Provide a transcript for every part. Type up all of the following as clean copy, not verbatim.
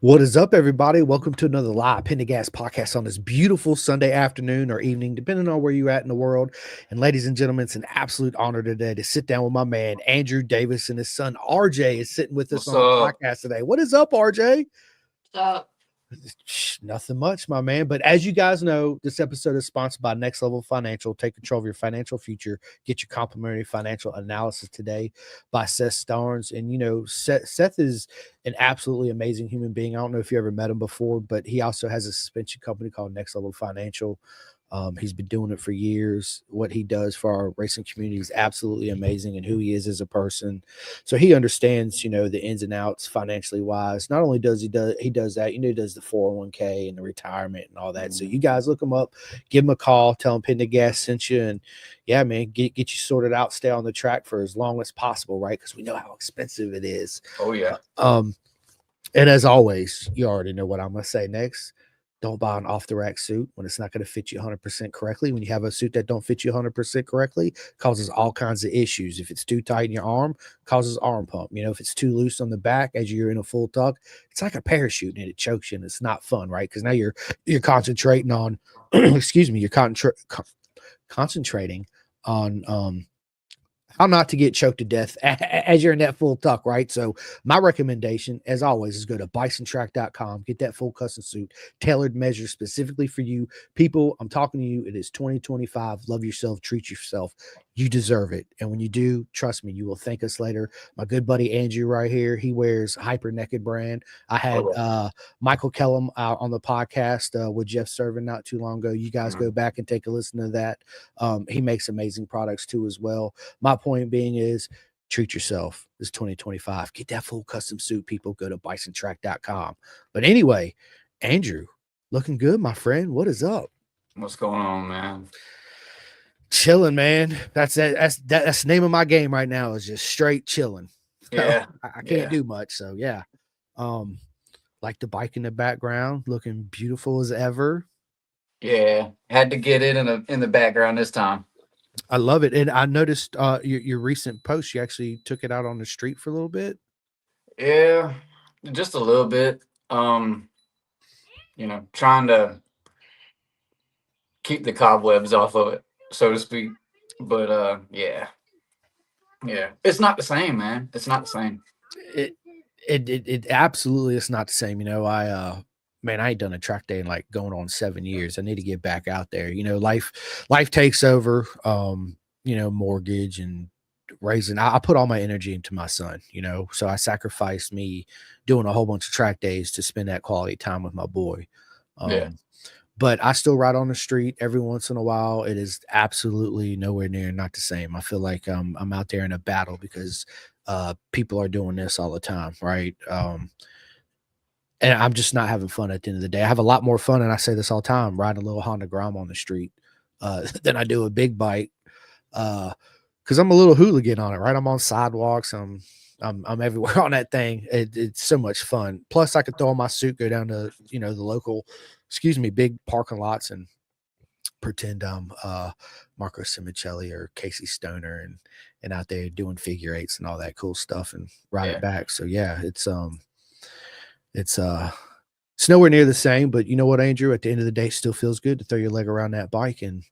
What is up, everybody? Welcome to another live Pendergast podcast on this beautiful Sunday afternoon or evening, depending on where you're at in the world. And ladies and gentlemen, it's an absolute honor today to sit down with my man, Andrew Davis, and his son, RJ, is sitting with us What's on the up? podcast today. What is up, RJ? Uh, Nothing much, my man. But as you guys know, this episode is sponsored by Next Level Financial. Take control of your financial future. Get your complimentary financial analysis today by Seth Starnes. And, Seth is an absolutely amazing human being. I don't know if you ever met him before, but he also has a suspension company called Next Level Financial. He's been doing it for years. What he does for our racing community is absolutely amazing, and who he is as a person. So he understands, the ins and outs financially wise. Not only does he does that, he does the 401k and the retirement and all that. So you guys look him up, give him a call, tell him Pendergast sent you, and yeah, man, get you sorted out, stay on the track for as long as possible, right? Because we know how expensive it is. oh yeah. And as always, you already know what I'm going to say next. Don't buy an off the rack suit when it's not going to fit you 100% correctly. When you have a suit that don't fit you 100% correctly, causes all kinds of issues. If it's too tight in your arm, causes arm pump. If it's too loose on the back as you're in a full tuck, it's like a parachute and it chokes you and it's not fun, right? Because now you're concentrating on, excuse me, you're concentrating on how not to get choked to death as you're in that full tuck, right? So my recommendation, as always, is go to bisontrack.com, get that full custom suit, tailored measure specifically for you. People, I'm talking to you. It is 2025. Love yourself, treat yourself. You deserve it. And when you do, trust me, you will thank us later. My good buddy Andrew right here, he wears Hyper Naked brand. I had Michael Kellum on the podcast with Jeff Servin not too long ago. You guys go back and take a listen to that. He makes amazing products too as well. My point being is treat yourself. It's 2025. Get that full custom suit, people. Go to bisontrack.com. But anyway, Andrew, looking good, my friend. What is up? What's going on, man? Chilling, man. That's the name of my game right now, is just straight chilling. Yeah. I can't do much. So yeah. Like the bike in the background, looking beautiful as ever. Yeah. Had to get it in the background this time. I love it. And I noticed your recent post, you actually took it out on the street for a little bit. Yeah. Just a little bit. Trying to keep the cobwebs off of it, so to speak. But yeah. Yeah. It's not the same, man. It's not the same. It absolutely is not the same. Man, I ain't done a track day in like going on 7 years. I need to get back out there. Life takes over. Mortgage and raising. I put all my energy into my son. So I sacrificed me doing a whole bunch of track days to spend that quality time with my boy. Yeah. But I still ride on the street every once in a while. It is absolutely nowhere near not the same. I feel like I'm out there in a battle because people are doing this all the time, right? And I'm just not having fun at the end of the day. I have a lot more fun, and I say this all the time, riding a little Honda Grom on the street than I do a big bike. Because I'm a little hooligan on it, right? I'm on sidewalks. I'm everywhere on that thing. It's so much fun. Plus, I could throw on my suit, go down to the local, big parking lots, and pretend I'm Marco Simicelli or Casey Stoner, and out there doing figure eights and all that cool stuff, and ride it back. So yeah, it's nowhere near the same. But you know what, Andrew? At the end of the day, it still feels good to throw your leg around that bike and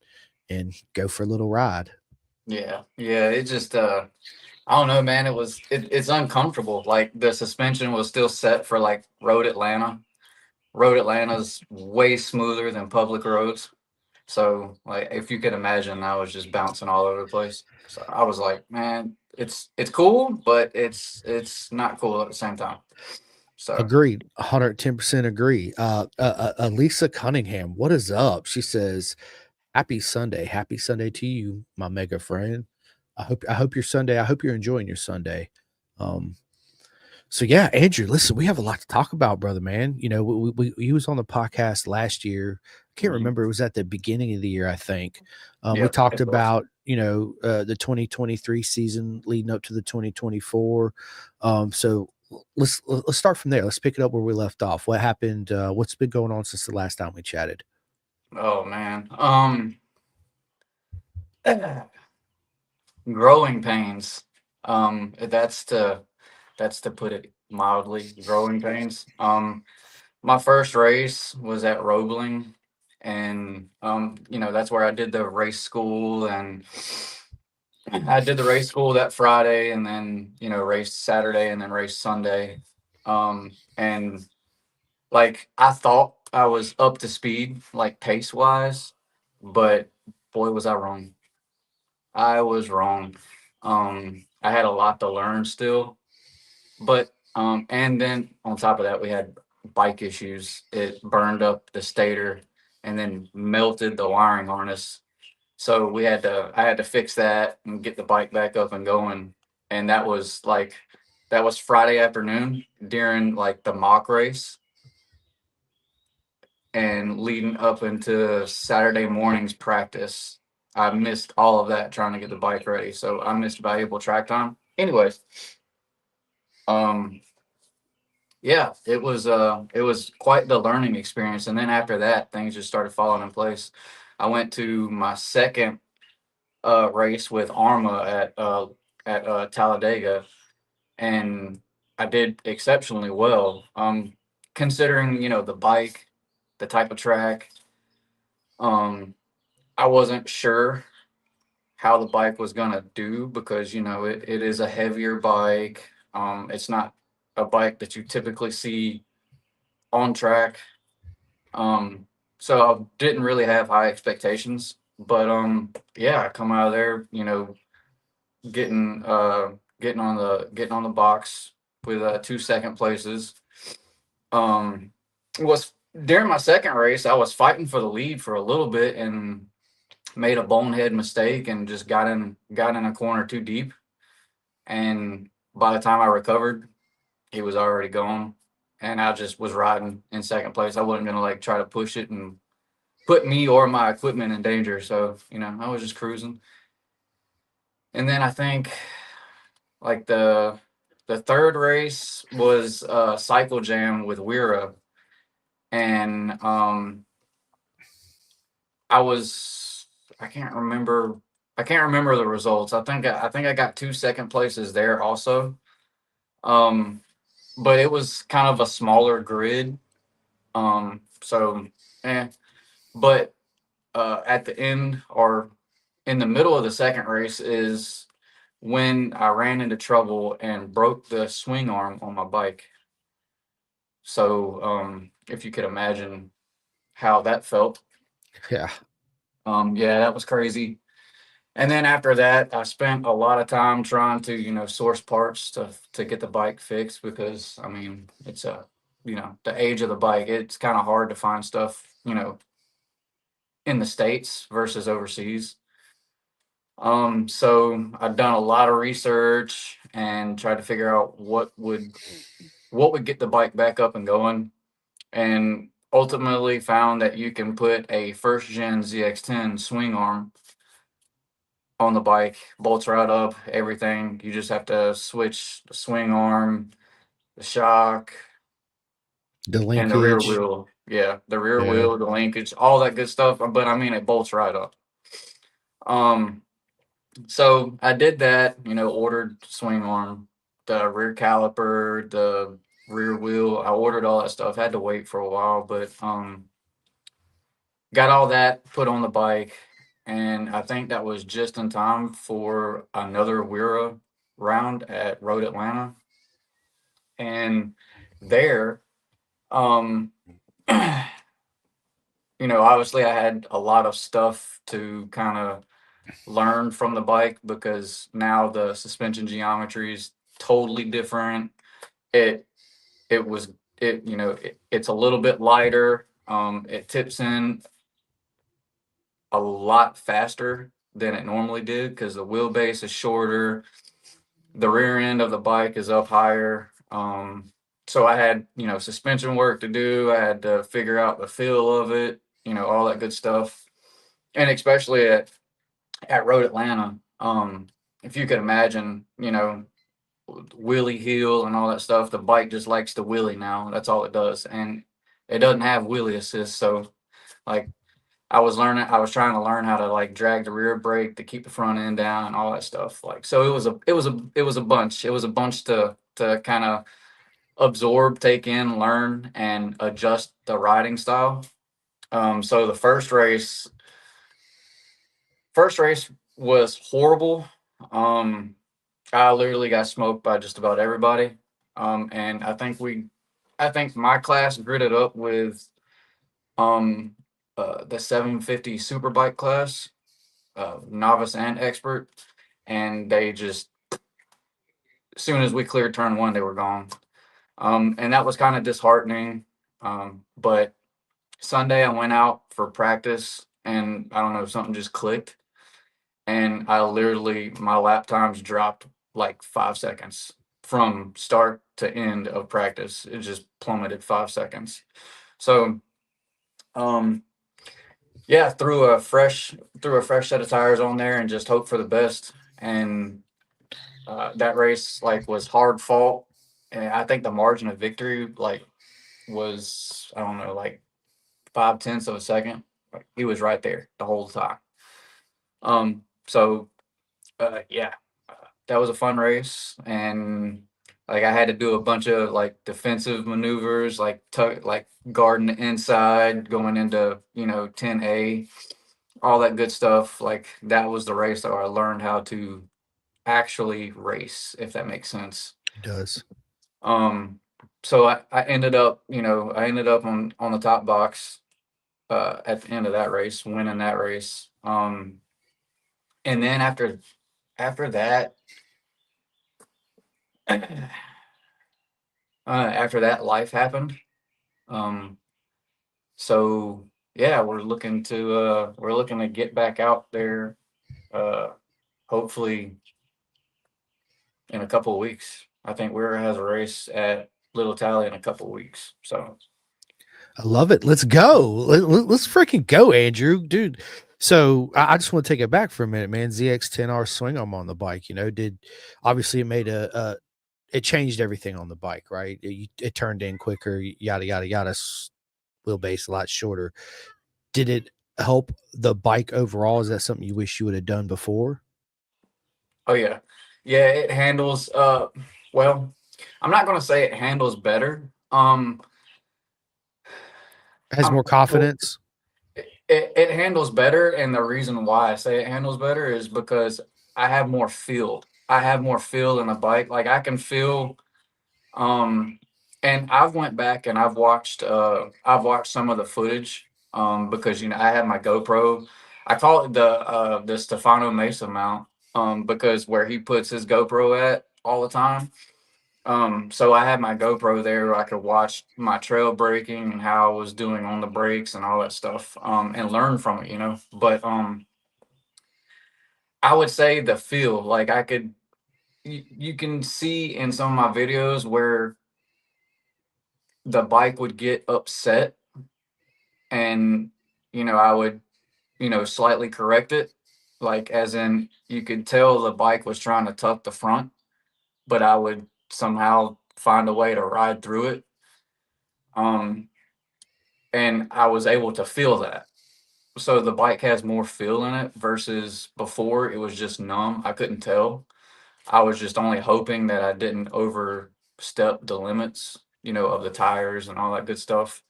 go for a little ride. Yeah. Yeah. It just I don't know, man. It's uncomfortable. Like the suspension was still set for like Road Atlanta. Road Atlanta's way smoother than public roads. So like if you could imagine, I was just bouncing all over the place. So I was like, man, it's cool, but it's not cool at the same time. So Agreed. 110% agree. Lisa Cunningham, what is up? She says, Happy Sunday. Happy Sunday to you, my mega friend. I hope your Sunday, I hope you're enjoying your Sunday. So yeah, Andrew, listen, we have a lot to talk about, brother, man. He was on the podcast last year. I can't remember. It was at the beginning of the year, I think. We talked about, the 2023 season leading up to the 2024. So let's start from there. Let's pick it up where we left off. What happened? What's been going on since the last time we chatted? oh man. Growing pains. That's That's to put it mildly, growing pains. My first race was at Roebling, and that's where I did the race school, and I did the race school that Friday, and then raced Saturday, and then raced Sunday. And like I thought I was up to speed, like pace wise, but boy was I wrong. I was wrong. I had a lot to learn still, but and then on top of that, we had bike issues. It burned up the stator and then melted the wiring harness. So I had to fix that and get the bike back up and going. And that was Friday afternoon during like the mock race and leading up into Saturday morning's practice. I missed all of that trying to get the bike ready. So I missed valuable track time. Anyways, um, yeah, it was quite the learning experience. And then after that, things just started falling in place. I went to my second race with Arma at Talladega, and I did exceptionally well. Considering the bike, the type of track, um, I wasn't sure how the bike was gonna do because it is a heavier bike. It's not a bike that you typically see on track. Um, so I didn't really have high expectations, but yeah, I come out of there, getting getting on the box with 2 second places. Um, was During my second race, I was fighting for the lead for a little bit and made a bonehead mistake and just got in a corner too deep. And by the time I recovered, he was already gone. And I just was riding in second place. I wasn't gonna like try to push it and put me or my equipment in danger. So, I was just cruising. And then I think like the third race was Cycle Jam with Wira. And I was I can't remember I can't remember the results. I think I got 2 second places there also. Um but it was kind of a smaller grid. So eh. But at the end or in the middle of the second race is when I ran into trouble and broke the swing arm on my bike. So if you could imagine how that felt. Yeah. Yeah, that was crazy. And then after that, I spent a lot of time trying to, source parts to get the bike fixed because I mean, it's the age of the bike. It's kind of hard to find stuff, in the States versus overseas. So I've done a lot of research and tried to figure out what would get the bike back up and going, and ultimately found that you can put a first gen ZX10 swing arm on the bike, bolts right up, everything. You just have to switch the swing arm, the shock, The and the rear linkage. wheel. Yeah, the rear Yeah. wheel, the linkage, all that good stuff. But I mean, it bolts right up. Um, so I did that. Ordered swing arm, the rear caliper, the rear wheel. I ordered all that stuff. Had to wait for a while, but got all that put on the bike, and I think that was just in time for another Wira round at Road Atlanta. And there, um, obviously I had a lot of stuff to kind of learn from the bike because now the suspension geometry is totally different. It it was it's a little bit lighter. It tips in a lot faster than it normally did because the wheelbase is shorter. The rear end of the bike is up higher. So I had, suspension work to do. I had to figure out the feel of it, all that good stuff. And especially at Road Atlanta, if you could imagine, wheelie heel and all that stuff, the bike just likes to wheelie now. That's all it does. And it doesn't have wheelie assist. So like I was trying to learn how to like drag the rear brake to keep the front end down and all that stuff. Like, so it was a bunch to to kind of absorb, take in, learn, and adjust the riding style. So the first race was horrible. Um, I literally got smoked by just about everybody. And I think my class gritted up with um, the 750 Superbike class, novice and expert, and they just, as soon as we cleared turn one, they were gone. And that was kind of disheartening. But Sunday, I went out for practice, and I don't know, something just clicked, and I literally, my lap times dropped like 5 seconds from start to end of practice. It just plummeted 5 seconds. So, um, yeah, threw a fresh set of tires on there and just hope for the best. And that race like was hard fought, and I think the margin of victory like was, I don't know, like 5/10 of a second. Like, he was right there the whole time. So yeah, that was a fun race, and like I had to do a bunch of like defensive maneuvers, like like guarding the inside, going into 10A, all that good stuff. Like that was the race that I learned how to actually race, if that makes sense. It does. Um, so I ended up, I ended up on the top box at the end of that race, winning that race. And then after that, after that, life happened. Um, so yeah, we're looking to get back out there. Hopefully in a couple of weeks. I think we're has a race at Little Tally in a couple of weeks. So I love it. Let's go. Let's freaking go, Andrew, dude. So I just want to take it back for a minute, man. ZX10R swing arm on the bike, did obviously it made it changed everything on the bike, right? It turned in quicker, yada yada yada. Wheelbase a lot shorter. Did it help the bike overall? Is that something you wish you would have done before? oh yeah, yeah, it handles. Well, I'm not gonna say it handles better. Has I'm more confidence. it handles better, and the reason why I say it handles better is because I have more feel. I have more feel in a bike. Like I can feel. Um, and I've went back and I've watched some of the footage because I had my GoPro. I call it the Stefano Mesa mount because where he puts his GoPro at all the time. So I had my GoPro there where I could watch my trail braking and how I was doing on the brakes and all that stuff and learn from it. But I would say the feel, like you can see in some of my videos where the bike would get upset, and I would slightly correct it, like as in you could tell the bike was trying to tuck the front, but I would somehow find a way to ride through it. um and I was able to feel that. So the bike has more feel in it versus before it was just numb. I couldn't tell. I was just only hoping that I didn't overstep the limits, of the tires and all that good stuff.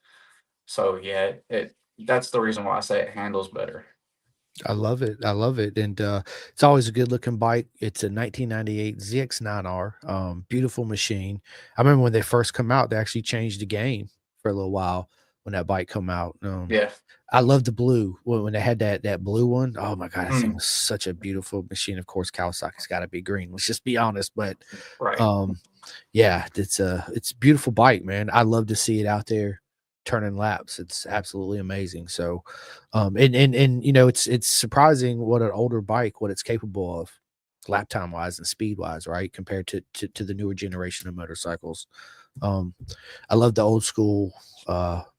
So yeah, it that's the reason why I say it handles better. I love it. I love it. And it's always a good looking bike. It's a 1998 ZX9R. Beautiful machine. I remember when they first come out, they actually changed the game for a little while when that bike come out. Yeah. I love the blue when they had that blue one. Oh my god, that thing Mm, was such a beautiful machine. Of course, Kawasaki's got to be green. Let's just be honest. But right. um, yeah, it's a beautiful bike, man. I love to see it out there turning laps. It's absolutely amazing. So, and it's surprising what an older bike, what it's capable of, lap time wise and speed wise, right, compared to the newer generation of motorcycles. Um, I love the old school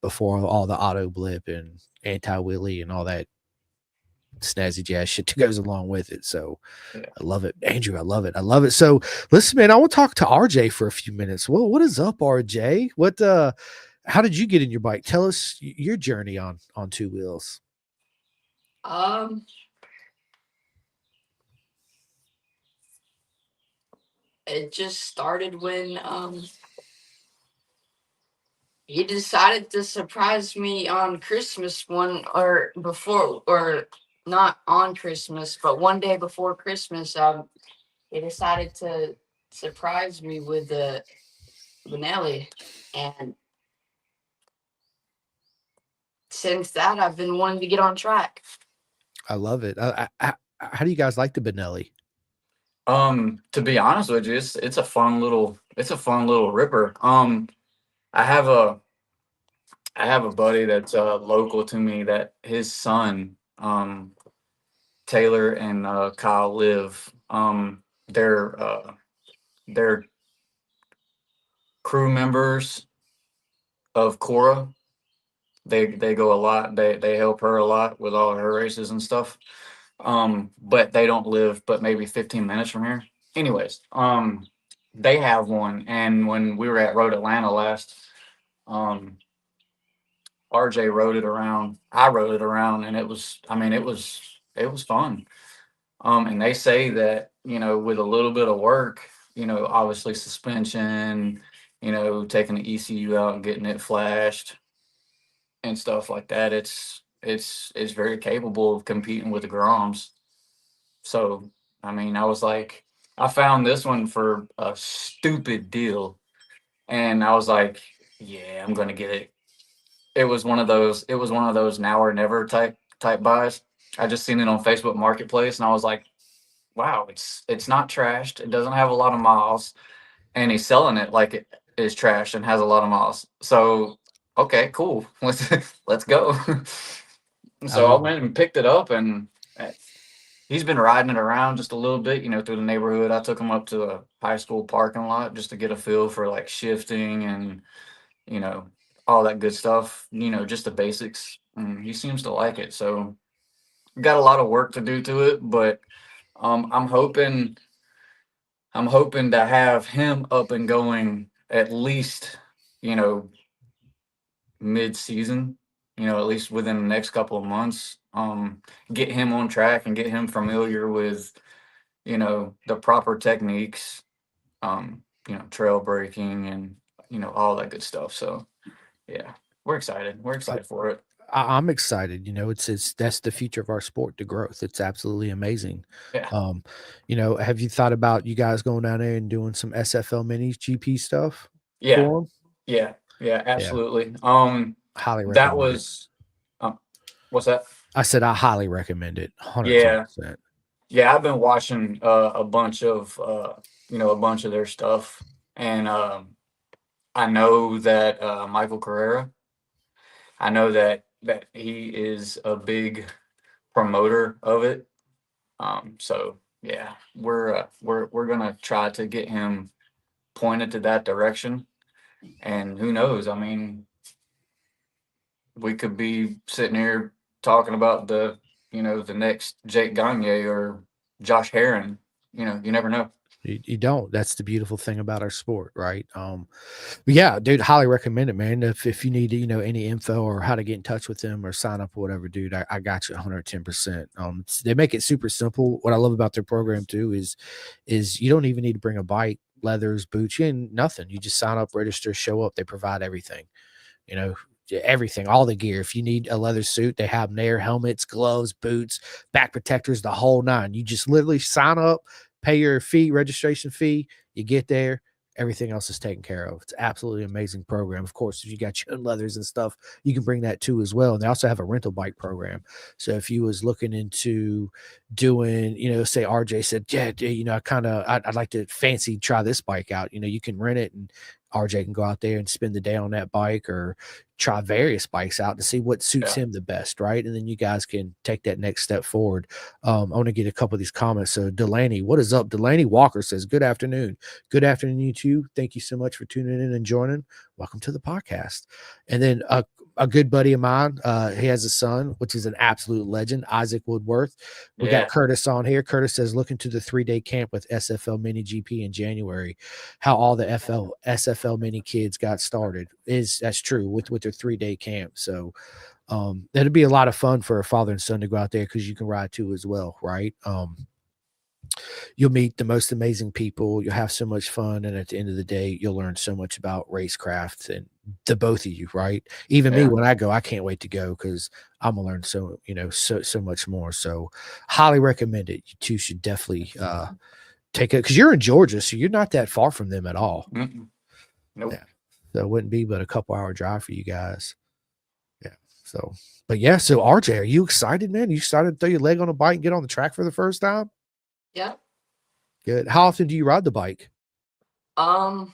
before all the auto blip and anti wheelie and all that snazzy jazz shit that goes along with it. So Yeah. I love it, Andrew. I love it. I love it. So listen, man, I want to talk to RJ for a few minutes. Well, what is up, RJ? How did you get in your bike? Tell us your journey on two wheels. Um, it just started when he decided to surprise me on Christmas or before, or not on Christmas, but one day before Christmas. He decided to surprise me with the Benelli, and since that, I've been wanting to get on track. I love it. How do you guys like the Benelli? To be honest with you, it's a fun little ripper. I have a I have a buddy that's local to me that his son, Taylor and Kyle live. They're crew members of Cora. They go a lot. They help her a lot with all her races and stuff. But they don't live but maybe 15 minutes from here. Anyways, they have one, and when we were at Road Atlanta last, RJ rode it around. I rode it around, and it was fun. And they say that, with a little bit of work, obviously suspension, taking the ECU out and getting it flashed and stuff like that, it's very capable of competing with the Groms. So, I was like, I found this one for a stupid deal, and I was like, yeah, I'm gonna get it. It was one of those now or never type buys. I just seen it on Facebook Marketplace, and I was like, wow, it's not trashed. It doesn't have a lot of miles, and he's selling it like it is trashed and has a lot of miles. So, okay, cool. Let's go. So I went and picked it up, and he's been riding it around just a little bit, through the neighborhood. I took him up to a high school parking lot just to get a feel for like shifting and, you know, all that good stuff, just the basics. And he seems to like it. So got a lot of work to do to it, but I'm hoping to have him up and going at least, you know, mid-season, at least within the next couple of months. Get him on track and get him familiar with, the proper techniques, trail breaking and, all that good stuff. So yeah, we're excited. We're excited for it. I'm excited. It's that's the future of our sport, the growth. It's absolutely amazing. Yeah. Have you thought about you guys going down there and doing some SFL minis GP stuff? Yeah. For 'em? Yeah, absolutely. Highly recommend That it. was, what's that? I said I highly recommend it. 110%. Yeah. Yeah, I've been watching a bunch of their stuff, and I know that Michael Carrera. I know that he is a big promoter of it. So yeah, we're gonna try to get him pointed to that direction, and who knows? I mean, we could be sitting here talking about the next Jake Gagne or Josh Heron. You never know. You don't. That's the beautiful thing about our sport, right? But yeah, dude, highly recommend it, man. If you need, any info or how to get in touch with them or sign up or whatever, dude, I got you 110%. They make it super simple. What I love about their program too is you don't even need to bring a bike, leathers, boots, nothing. You just sign up, register, show up. They provide everything, everything, all the gear. If you need a leather suit, they have them there, helmets, gloves, boots, back protectors, the whole nine. You just literally sign up, pay your fee, registration fee, you get there, everything else is taken care of. It's absolutely amazing program. Of course, if you got your own leathers and stuff, you can bring that too as well. And they also have a rental bike program. So if you was looking into doing, say RJ said, yeah, I'd like to fancy try this bike out. You can rent it and RJ can go out there and spend the day on that bike or try various bikes out to see what suits him the best, right? And then you guys can take that next step forward. I want to get a couple of these comments. So Delaney, what is up? Delaney Walker says, good afternoon. Good afternoon, you two. Thank you so much for tuning in and joining. Welcome to the podcast. And then a good buddy of mine, he has a son, which is an absolute legend, Isaac Woodworth. We got Curtis on here. Curtis says, looking to the 3-day camp with SFL Mini GP in January, how all the SFL Mini kids got started. That's true with their 3-day camp. So that'd be a lot of fun for a father and son to go out there because you can ride too as well, right? You'll meet the most amazing people. You'll have so much fun, and at the end of the day, you'll learn so much about racecraft and the both of you, right? Even me, Yeah. when I go, I can't wait to go because I'm gonna learn so much more. So, highly recommend it. You two should definitely take it because you're in Georgia, so you're not that far from them at all. Mm-mm. Nope. Yeah. So it wouldn't be but a couple hour drive for you guys. Yeah. So, but yeah. So RJ, are you excited, man? You excited to throw your leg on a bike and get on the track for the first time? Yeah. Good. How often do you ride the bike? As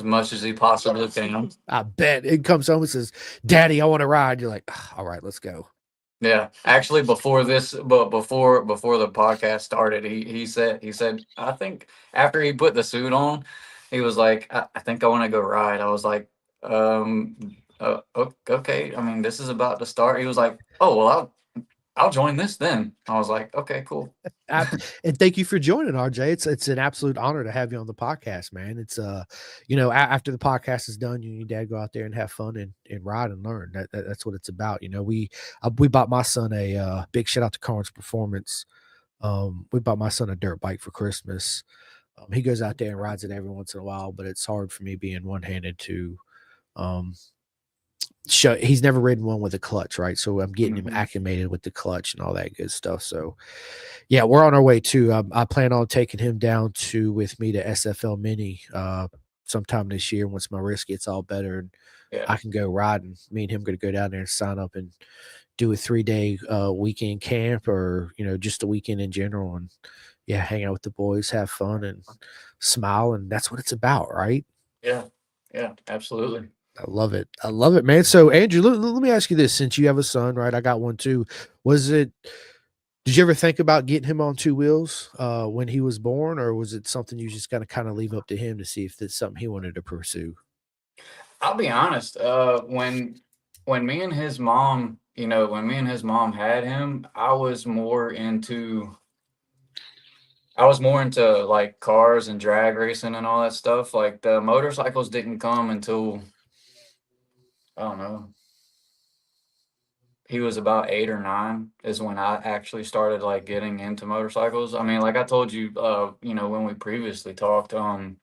much as he possibly can. I bet it comes home and says, "Daddy, I want to ride." You're like, "Ah, all right, let's go." Yeah, actually, before the podcast started, he said I think after he put the suit on, he was like, I think I want to go ride. I was like, okay. I mean, this is about to start. He was like, oh well, I'll join this then. I was like, okay, cool. And thank you for joining, RJ. It's an absolute honor to have you on the podcast, man. It's after the podcast is done, you and your dad go out there and have fun and ride and learn. That's what it's about. We bought my son a big shout out to Carnes Performance. We bought my son a dirt bike for Christmas. He goes out there and rides it every once in a while, but it's hard for me being one handed to show. He's never ridden one with a clutch, right? So I'm getting him acclimated with the clutch and all that good stuff. So yeah, we're on our way too. I plan on taking him down with me to SFL Mini sometime this year once my wrist gets all better and I can go riding. Me and him going to go down there and sign up and do a 3-day weekend camp or just a weekend in general and hang out with the boys, have fun and smile, and that's what it's about, right? Yeah, absolutely. I love it, man. So Andrew, let me ask you this: since you have a son, right? I got one too. Did you ever think about getting him on 2 wheels when he was born, or was it something you just gotta kind of leave up to him to see if that's something he wanted to pursue? I'll be honest. When me and his mom, had him, I was more into like cars and drag racing and all that stuff. Like the motorcycles didn't come until I don't know. He was about 8 or 9 is when I actually started like getting into motorcycles. I mean, like I told you, when we previously talked, I've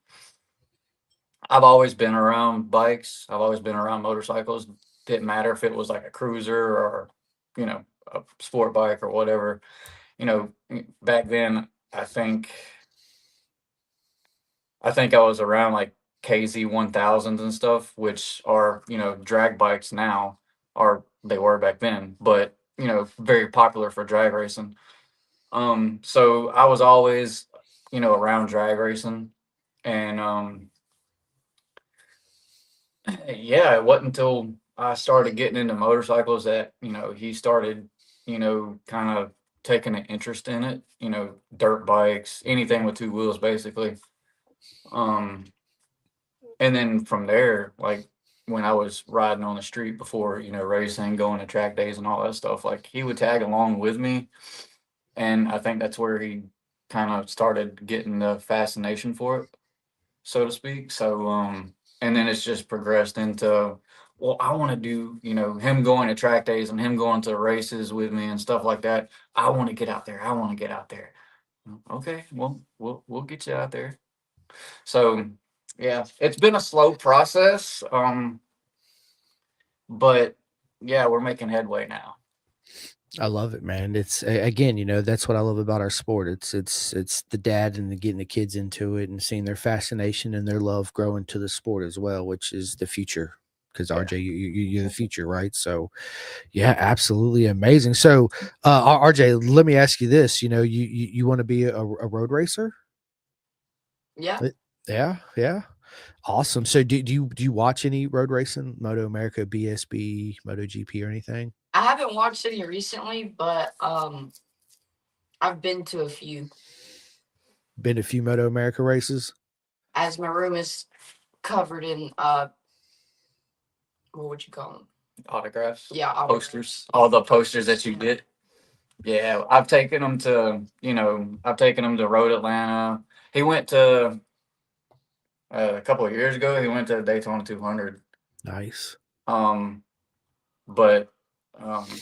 always been around bikes. I've always been around motorcycles. Didn't matter if it was like a cruiser or, a sport bike or whatever. Back then, I think I was around like KZ 1000s and stuff, which are, drag bikes now, or they were back then, but, very popular for drag racing. So I was always, around drag racing. And yeah, it wasn't until I started getting into motorcycles that, he started, kind of taking an interest in it, dirt bikes, anything with 2 wheels, basically. And then from there, like when I was riding on the street before, racing, going to track days and all that stuff, like he would tag along with me. And I think that's where he kind of started getting the fascination for it, so to speak. So, and then it's just progressed into, well, I want to do, him going to track days and him going to races with me and stuff like that. I want to get out there. I want to get out there. Okay, well, we'll get you out there. So, yeah, it's been a slow process, but yeah, we're making headway now. I love it, man. It's again, that's what I love about our sport. It's the dad and getting the kids into it and seeing their fascination and their love grow into the sport as well, which is the future. Because RJ, you're the future, right? So, yeah, absolutely amazing. So, RJ, let me ask you this: you want to be a road racer? Yeah. Yeah. Awesome. So, do you watch any road racing, Moto America, BSB, MotoGP, or anything? I haven't watched any recently, but I've been to a few. Been to a few Moto America races? As my room is covered in what would you call them? Autographs. Yeah, posters. All the posters that you did. Yeah, I've taken him to, Road Atlanta. He went to a couple of years ago. He went to Daytona 200. Nice. But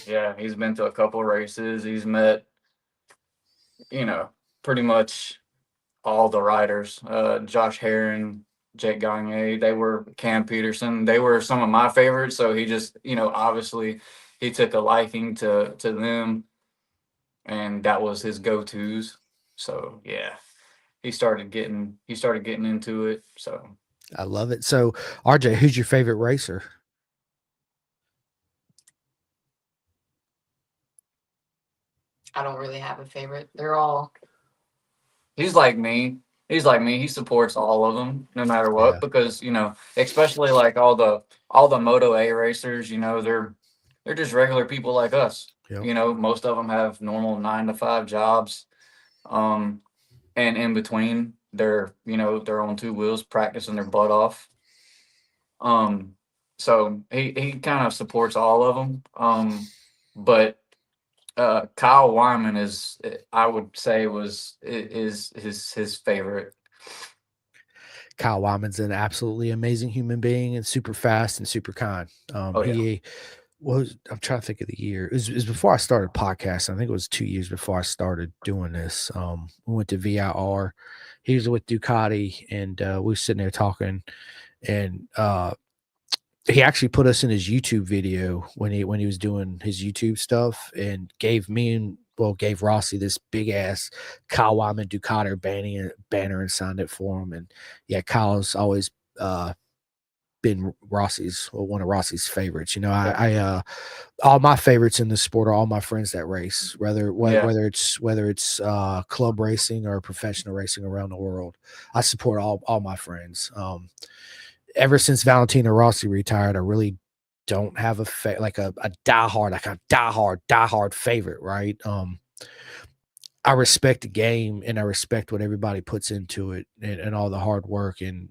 yeah, he's been to a couple of races. He's met you know, pretty much all the riders, Josh Herring, Jake Gagne, they were Cam Peterson, they were some of my favorites. So he just, obviously he took a liking to them, and that was his go-tos. So yeah, he started getting into it. So I love it. So, RJ, who's your favorite racer? I don't really have a favorite. They're all he's like me. He's like me. He supports all of them, no matter what, Yeah. because especially like all the Moto A racers. They're just regular people like us. Yep. Most of them have normal 9 to 5 jobs, and in between, they're on two wheels practicing their butt off. So he kind of supports all of them. But Kyle Wyman I would say is his favorite. Kyle Wyman's an absolutely amazing human being and super fast and super kind. Oh yeah. He I'm trying to think of the year. It was before I started podcasting. I think it was 2 years before I started doing this. We went to VIR. He was with Ducati, and we were sitting there talking, and he actually put us in his YouTube video when he was doing his YouTube stuff, and gave Rossi this big ass Kyle Wyman Ducati banner and signed it for him. And yeah, Kyle's always been one of Rossi's favorites. I all my favorites in the sport are all my friends that race, whether it's club racing or professional racing around the world. I support all my friends. Ever since Valentino Rossi retired, I really don't have a diehard favorite, right? I respect the game, and I respect what everybody puts into it, and all the hard work, and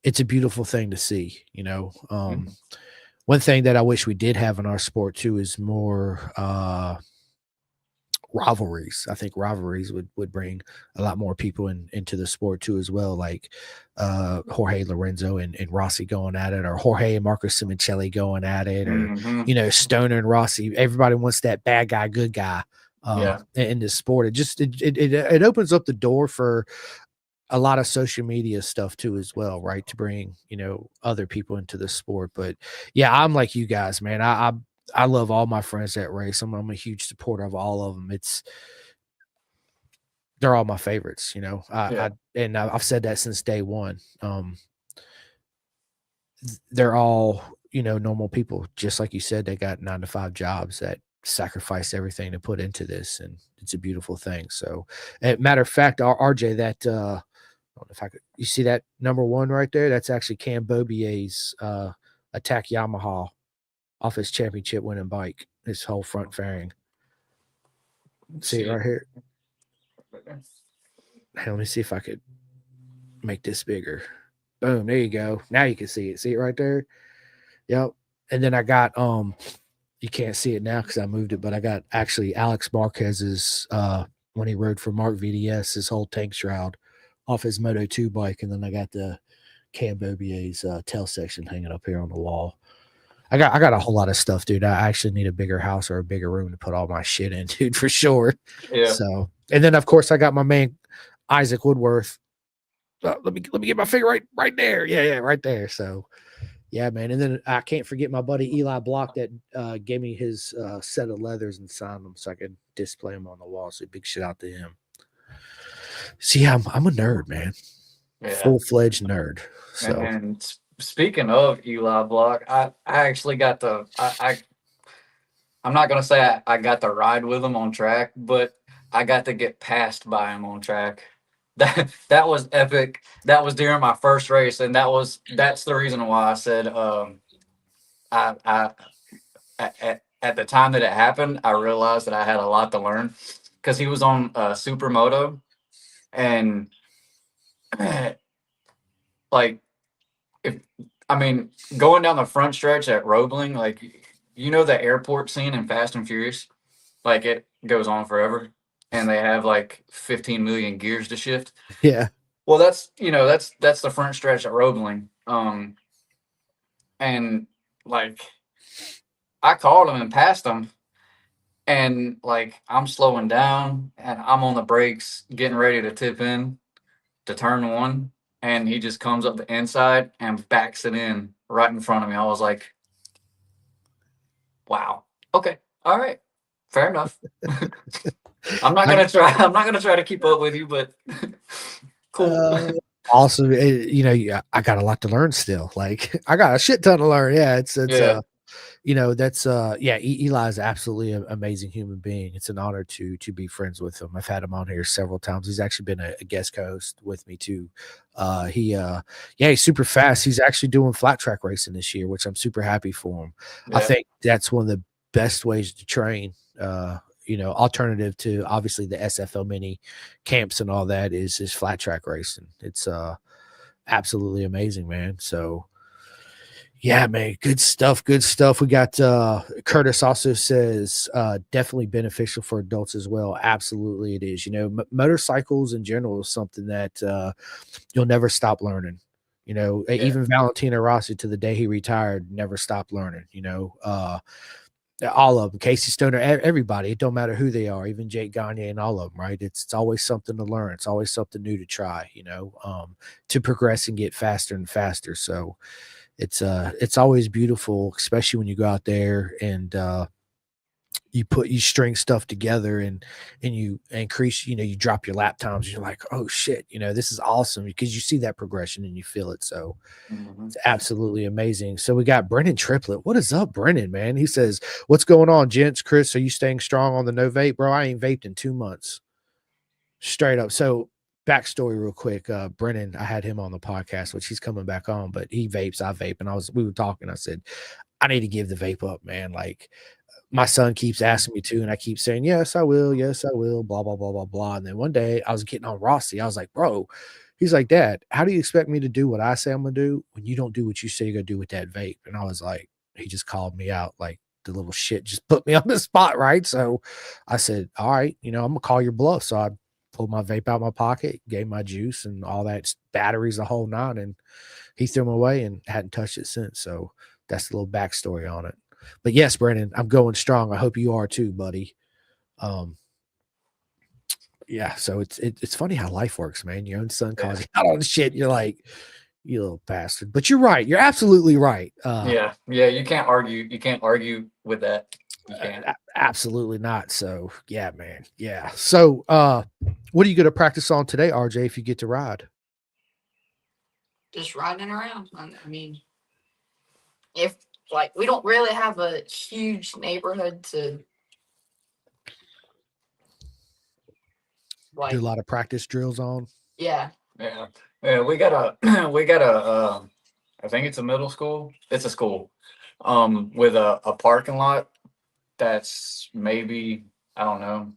it's a beautiful thing to see. One thing that I wish we did have in our sport too is more rivalries. I think rivalries would bring a lot more people into the sport too as well, like Jorge Lorenzo and Rossi going at it, or Jorge and Marco Simoncelli going at it, or Stoner and Rossi. Everybody wants that bad guy, good guy in this sport. It opens up the door for a lot of social media stuff too as well, right, to bring other people into the sport. But yeah, I'm like you guys, man. I love all my friends that race. I'm a huge supporter of all of them. They're all my favorites. I've said that since day one. They're all normal people, just like you said. They got 9 to 5 jobs that sacrifice everything to put into this, and it's a beautiful thing. So, matter of fact, RJ, that I don't know if I could. You see that number 1 right there? That's actually Cam Bobier's Attack Yamaha off his championship winning bike, his whole front fairing. See it right here? Hey, let me see if I could make this bigger. Boom, there you go. Now you can see it. See it right there? Yep. And then I got you can't see it now because I moved it, but I got actually Alex Marquez's when he rode for Mark VDS, his whole tank shroud off his Moto 2 bike, and then I got the Cam Bobier's tail section hanging up here on the wall. I got a whole lot of stuff, dude. I actually need a bigger house or a bigger room to put all my shit in, dude, for sure. Yeah. So, and then of course I got my man Isaac Woodworth. Let me get my finger right there. Yeah, right there. So, yeah, man. And then I can't forget my buddy Eli Block that gave me his set of leathers and signed them so I could display them on the wall. So big shout out to him. See, I'm a nerd, man. Yeah. Full-fledged nerd. So. And speaking of Eli Block, I actually got I'm not gonna say I got to ride with him on track, but I got to get passed by him on track. That was epic. That was during my first race, and that's the reason why I said I at the time that it happened, I realized that I had a lot to learn, because he was on Supermoto, and like going down the front stretch at Roebling, like the airport scene in Fast and Furious, like it goes on forever, and they have like 15 million gears to shift. Yeah. Well, that's the front stretch at Roebling. And like I called him and passed him, And like I'm slowing down and I'm on the brakes, getting ready to tip in to turn one, and he just comes up the inside and backs it in right in front of me. I was like, wow. Okay. All right. Fair enough. I'm not gonna try. I'm not gonna try to keep up with you, but cool. Also, you know, yeah, I got a lot to learn still. Like I got a shit ton to learn. Yeah, it's Yeah. you know, that's yeah, Eli is absolutely an amazing human being. It's an honor to be friends with him. I've had him on here several times. He's actually been a guest co-host with me too. Yeah, he's super fast. He's actually doing flat track racing this year, which I'm super happy for him. I Yeah. think that's one of the best ways to train. You know, alternative to obviously the SFL mini camps and all that is flat track racing. It's absolutely amazing, man. So yeah, man, good stuff. Good stuff. We got Curtis also says definitely beneficial for adults as well. Absolutely, it is. You know, motorcycles in general is something that you'll never stop learning. You know, Yeah. even Valentino Rossi to the day he retired never stopped learning. You know, all of them, Casey Stoner, everybody. It don't matter who they are, even Jake Gagne and all of them. Right? It's always something to learn. It's always something new to try. You know, to progress and get faster and faster. So it's always beautiful, especially when you go out there and you string stuff together and you increase, you know, you drop your lap times, you're like, oh shit, you know, this is awesome because you see that progression and you feel it. So Mhm. it's absolutely amazing. So we got Brennan Triplett. What is up, Brennan, man? He says, what's going on, gents? Chris, are you staying strong on the no vape? Bro, I ain't vaped in 2 months. Straight up. So backstory real quick. Brennan, I had him on the podcast, which he's coming back on, but he vapes, I vape. And we were talking. I said, I need to give the vape up, man. Like my son keeps asking me to, and I keep saying, yes, I will, blah, blah, blah, blah, blah. And then one day I was getting on Rossi. I was like, bro, he's like, Dad, how do you expect me to do what I say I'm gonna do when you don't do what you say you're gonna do with that vape? And I was like, he just called me out, like the little shit just put me on the spot, right? So I said, all right, you know, I'm gonna call your bluff. So I pulled my vape out of my pocket, gave my juice and all that batteries, the whole nine, and he threw them away and hadn't touched it since. So that's a little backstory on it. But yes, Brandon, I'm going strong. I hope you are too, buddy. Yeah, so it's funny how life works, man. Your own son calls you out on shit. You're like, you little bastard. But you're right. You're absolutely right. Yeah. You can't argue. You can't argue with that. You can't. Absolutely not. So yeah, man. Yeah. So what are you gonna practice on today, RJ, if you get to ride? Just riding around. I mean, if like we don't really have a huge neighborhood to like, Do a lot of practice drills on. yeah. Yeah. We got a we got a I think it's a middle school. It's a school. With a parking lot that's maybe, I don't know,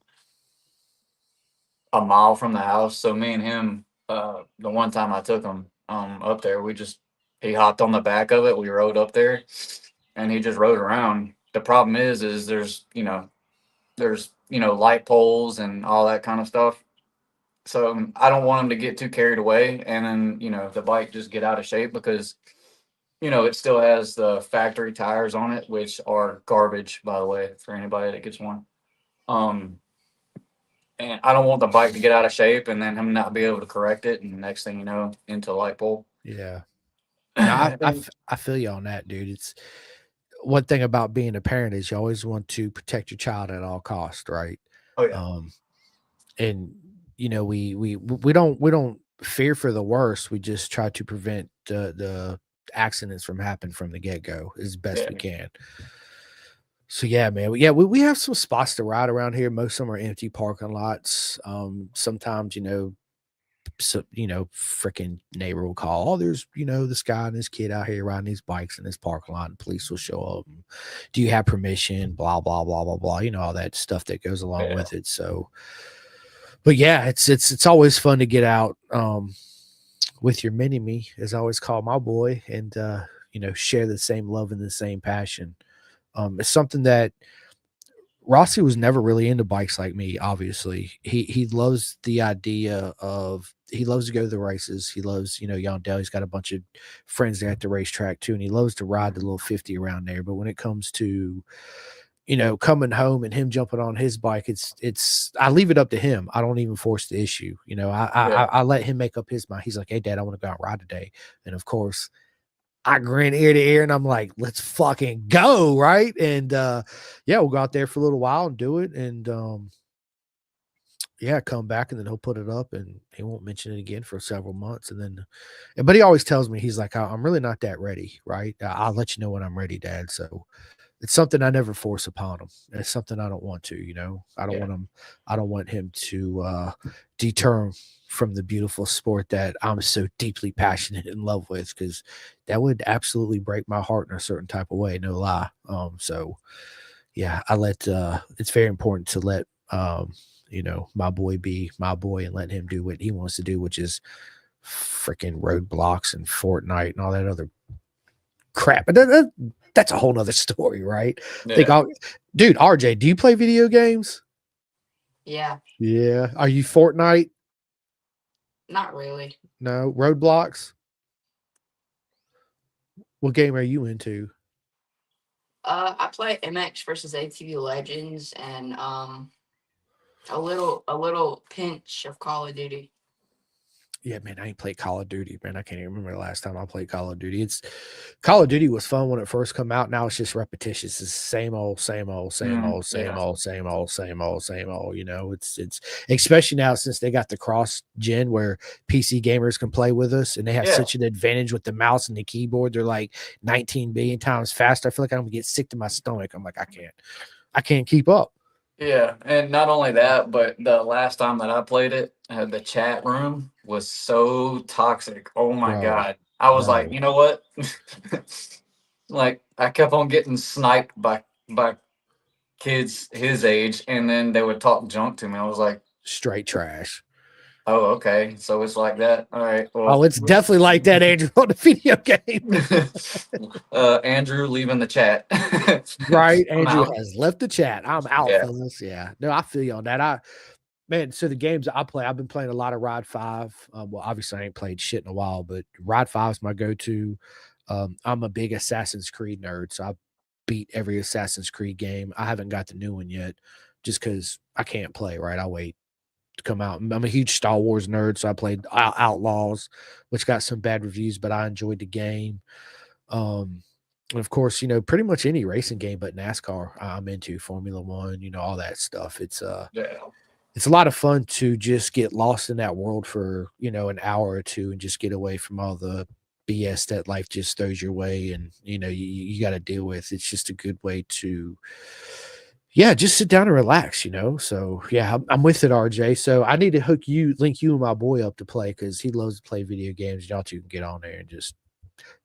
a mile from the house. So me and him, the one time I took him up there, he hopped on the back of it. We rode up there, and he just rode around. The problem is there's light poles and all that kind of stuff. So I don't want him to get too carried away, and then the bike just get out of shape because it still has the factory tires on it, which are garbage, by the way, for anybody that gets one. And I don't want the bike to get out of shape and then him not be able to correct it, and next thing you know, into a light pole. Yeah. No, I feel you on that, dude. It's one thing about being a parent is you always want to protect your child at all costs, right? Oh yeah. And you know, we don't fear for the worst. We just try to prevent the accidents from happening from the get-go as best we can. So yeah, man. We have some spots to ride around here. Most of them are empty parking lots. Sometimes, freaking neighbor will call. Oh, there's, this guy and this kid out here riding these bikes in this parking lot, and police will show up. And, do you have permission? Blah, blah, blah, blah, blah. All that stuff that goes along with it. So, but yeah, it's always fun to get out with your mini me, as I always call my boy, and share the same love and the same passion. It's something that Rossi was never really into bikes like me. Obviously, he loves the idea of, he loves to go to the races. He loves, Yondell. He's got a bunch of friends there at the racetrack too, and he loves to ride the little 50 around there. But when it comes to, you know, coming home and him jumping on his bike, it's I leave it up to him. I don't even force the issue. You know, I let him make up his mind. He's like, hey dad, I want to go out and ride today. And of course I grin ear to ear and I'm like, let's fucking go. Right. And yeah, we'll go out there for a little while and do it. And yeah, come back and then he'll put it up and he won't mention it again for several months. And then, but he always tells me, he's like, I'm really not that ready. Right. I'll let you know when I'm ready, dad. So it's something I never force upon him. It's something I don't want to, you know, I don't want him to deter him from the beautiful sport that I'm so deeply passionate in love with, because that would absolutely break my heart in a certain type of way, no lie. So yeah, it's very important to let you know, my boy be my boy and let him do what he wants to do, which is freaking Roadblocks and Fortnite and all that other crap. But that's a whole nother story, right? Yeah. Dude, RJ, do you play video games? Yeah, Yeah. Are you Fortnite? not really. No. Roadblocks? What game are you into? I play MX versus ATV Legends and a little pinch of Call of Duty. Yeah, man, I ain't played Call of Duty, man. I can't even remember the last time I played Call of Duty. Call of Duty was fun when it first come out. Now it's just repetitious. It's same old, same old, same old, same old, same old, same old, same old. You know, it's especially now since they got the cross gen where PC gamers can play with us and they have such an advantage with the mouse and the keyboard. They're like 19 billion times faster. I feel like I'm gonna get sick to my stomach. I'm like, I can't keep up. Yeah, and not only that, but the last time that I played it, the chat room was so toxic. Oh my Bro, God. I was like, bro. you know what? Like I kept on getting sniped by kids his age, and then they would talk junk to me. I was like, Straight trash. oh, okay. So it's like that. All right. Oh, Well, it's definitely like that, Andrew, on the video game. Andrew leaving the chat. Right. I'm Andrew out. has left the chat. I'm out, Yeah. fellas. Yeah. No, I feel you on that. Man, so the games I play, I've been playing a lot of Ride 5. Well, obviously I ain't played shit in a while, but Ride 5 is my go-to. I'm a big Assassin's Creed nerd, so I beat every Assassin's Creed game. I haven't got the new one yet just because I can't play, right? I'll wait to come out. I'm a huge Star Wars nerd, so I played Outlaws, which got some bad reviews, but I enjoyed the game. And of course, you know, pretty much any racing game but NASCAR I'm into, Formula One, you know, all that stuff. It's a lot of fun to just get lost in that world for, you know, an hour or two and just get away from all the BS that life just throws your way and, you know, you got to deal with. It's just a good way to, yeah, just sit down and relax, you know? So yeah, I'm with it, RJ. So I need to link you and my boy up to play because he loves to play video games. Y'all two can get on there and just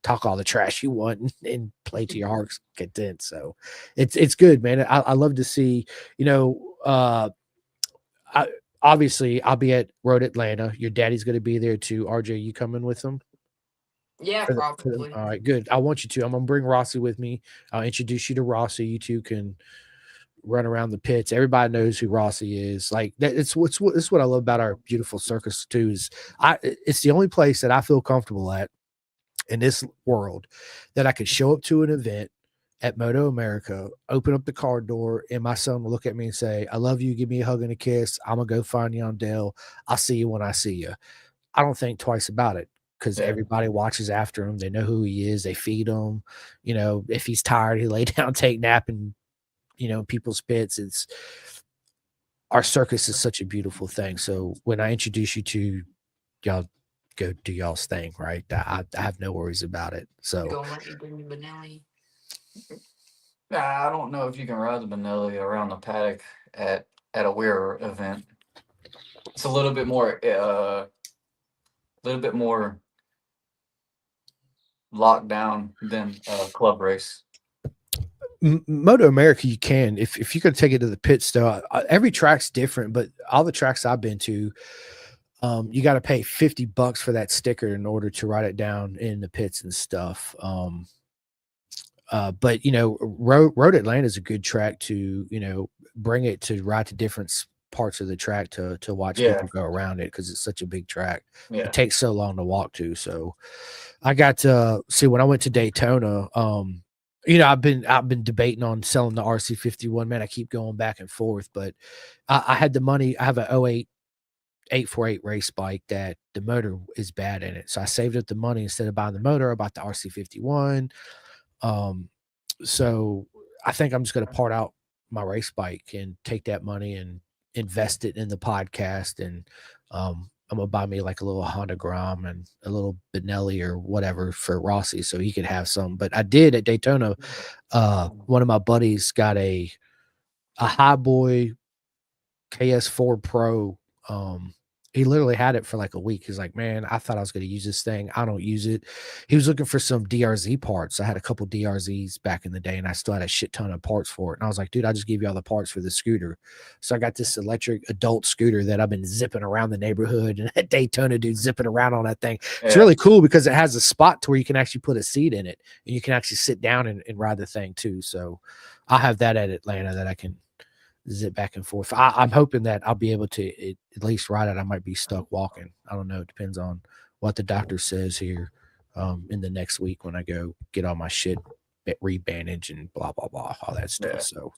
talk all the trash you want and play to your heart's content. So it's good, man. I love to see, you know, obviously I'll be at Road Atlanta. Your daddy's going to be there too. RJ, you coming with them? Yeah, probably. All right, good. I want you to. I'm going to bring Rossi with me. I'll introduce you to Rossi. You two can run around the pits. Everybody knows who Rossi is. Like that. It's what I love about our beautiful circus too. Is it's the only place that I feel comfortable at in this world that I could show up to an event at Moto America, open up the car door, and my son will look at me and say, I love you. Give me a hug and a kiss. I'm going to go find you on Dale. I'll see you when I see you. I don't think twice about it because everybody watches after him. They know who he is. They feed him. You know, if he's tired, he lay down, take nap, and, you know, people's pits. Our circus is such a beautiful thing. So when I introduce you to y'all, go do y'all's thing, right? I have no worries about it. So Gonna let you bring the Benelli. I don't know if you can ride the Benelli around the paddock at a Weir event. It's a little bit more locked down than a club race. Moto America, you can if you're going to take it to the pits though. Every track's different, but all the tracks I've been to, you got to pay $50 for that sticker in order to ride it down in the pits and stuff. But you know, Road Atlanta is a good track to, you know, bring it to ride to different parts of the track to watch people go around it because it's such a big track. It takes so long to walk to. So I got to see when I went to Daytona, I've been debating on selling the RC51. Man, I keep going back and forth, but I had the money. I have a '08 848 race bike that the motor is bad in it. So I saved up the money instead of buying the motor. I bought the RC51. So I think I'm just going to part out my race bike and take that money and invest it in the podcast. And I'm gonna buy me like a little Honda Grom and a little Benelli or whatever for Rossi, so he could have some. But I did at Daytona. One of my buddies got a Highboy KS4 Pro. He literally had it for like a week. He's like, man, I thought I was going to use this thing. I don't use it. He was looking for some DRZ parts. I had a couple DRZs back in the day, and I still had a shit ton of parts for it. And I was like, dude, I just give you all the parts for the scooter. So I got this electric adult scooter that I've been zipping around the neighborhood, and at Daytona, dude, zipping around on that thing. It's really cool because it has a spot to where you can actually put a seat in it, and you can actually sit down and ride the thing too. So I'll have that at Atlanta that I can zip back and forth. I'm hoping that I'll be able to at least ride it. I might be stuck walking. I don't know. It depends on what the doctor says here in the next week when I go get all my shit rebandaged and blah, blah, blah, all that stuff. Yeah. So,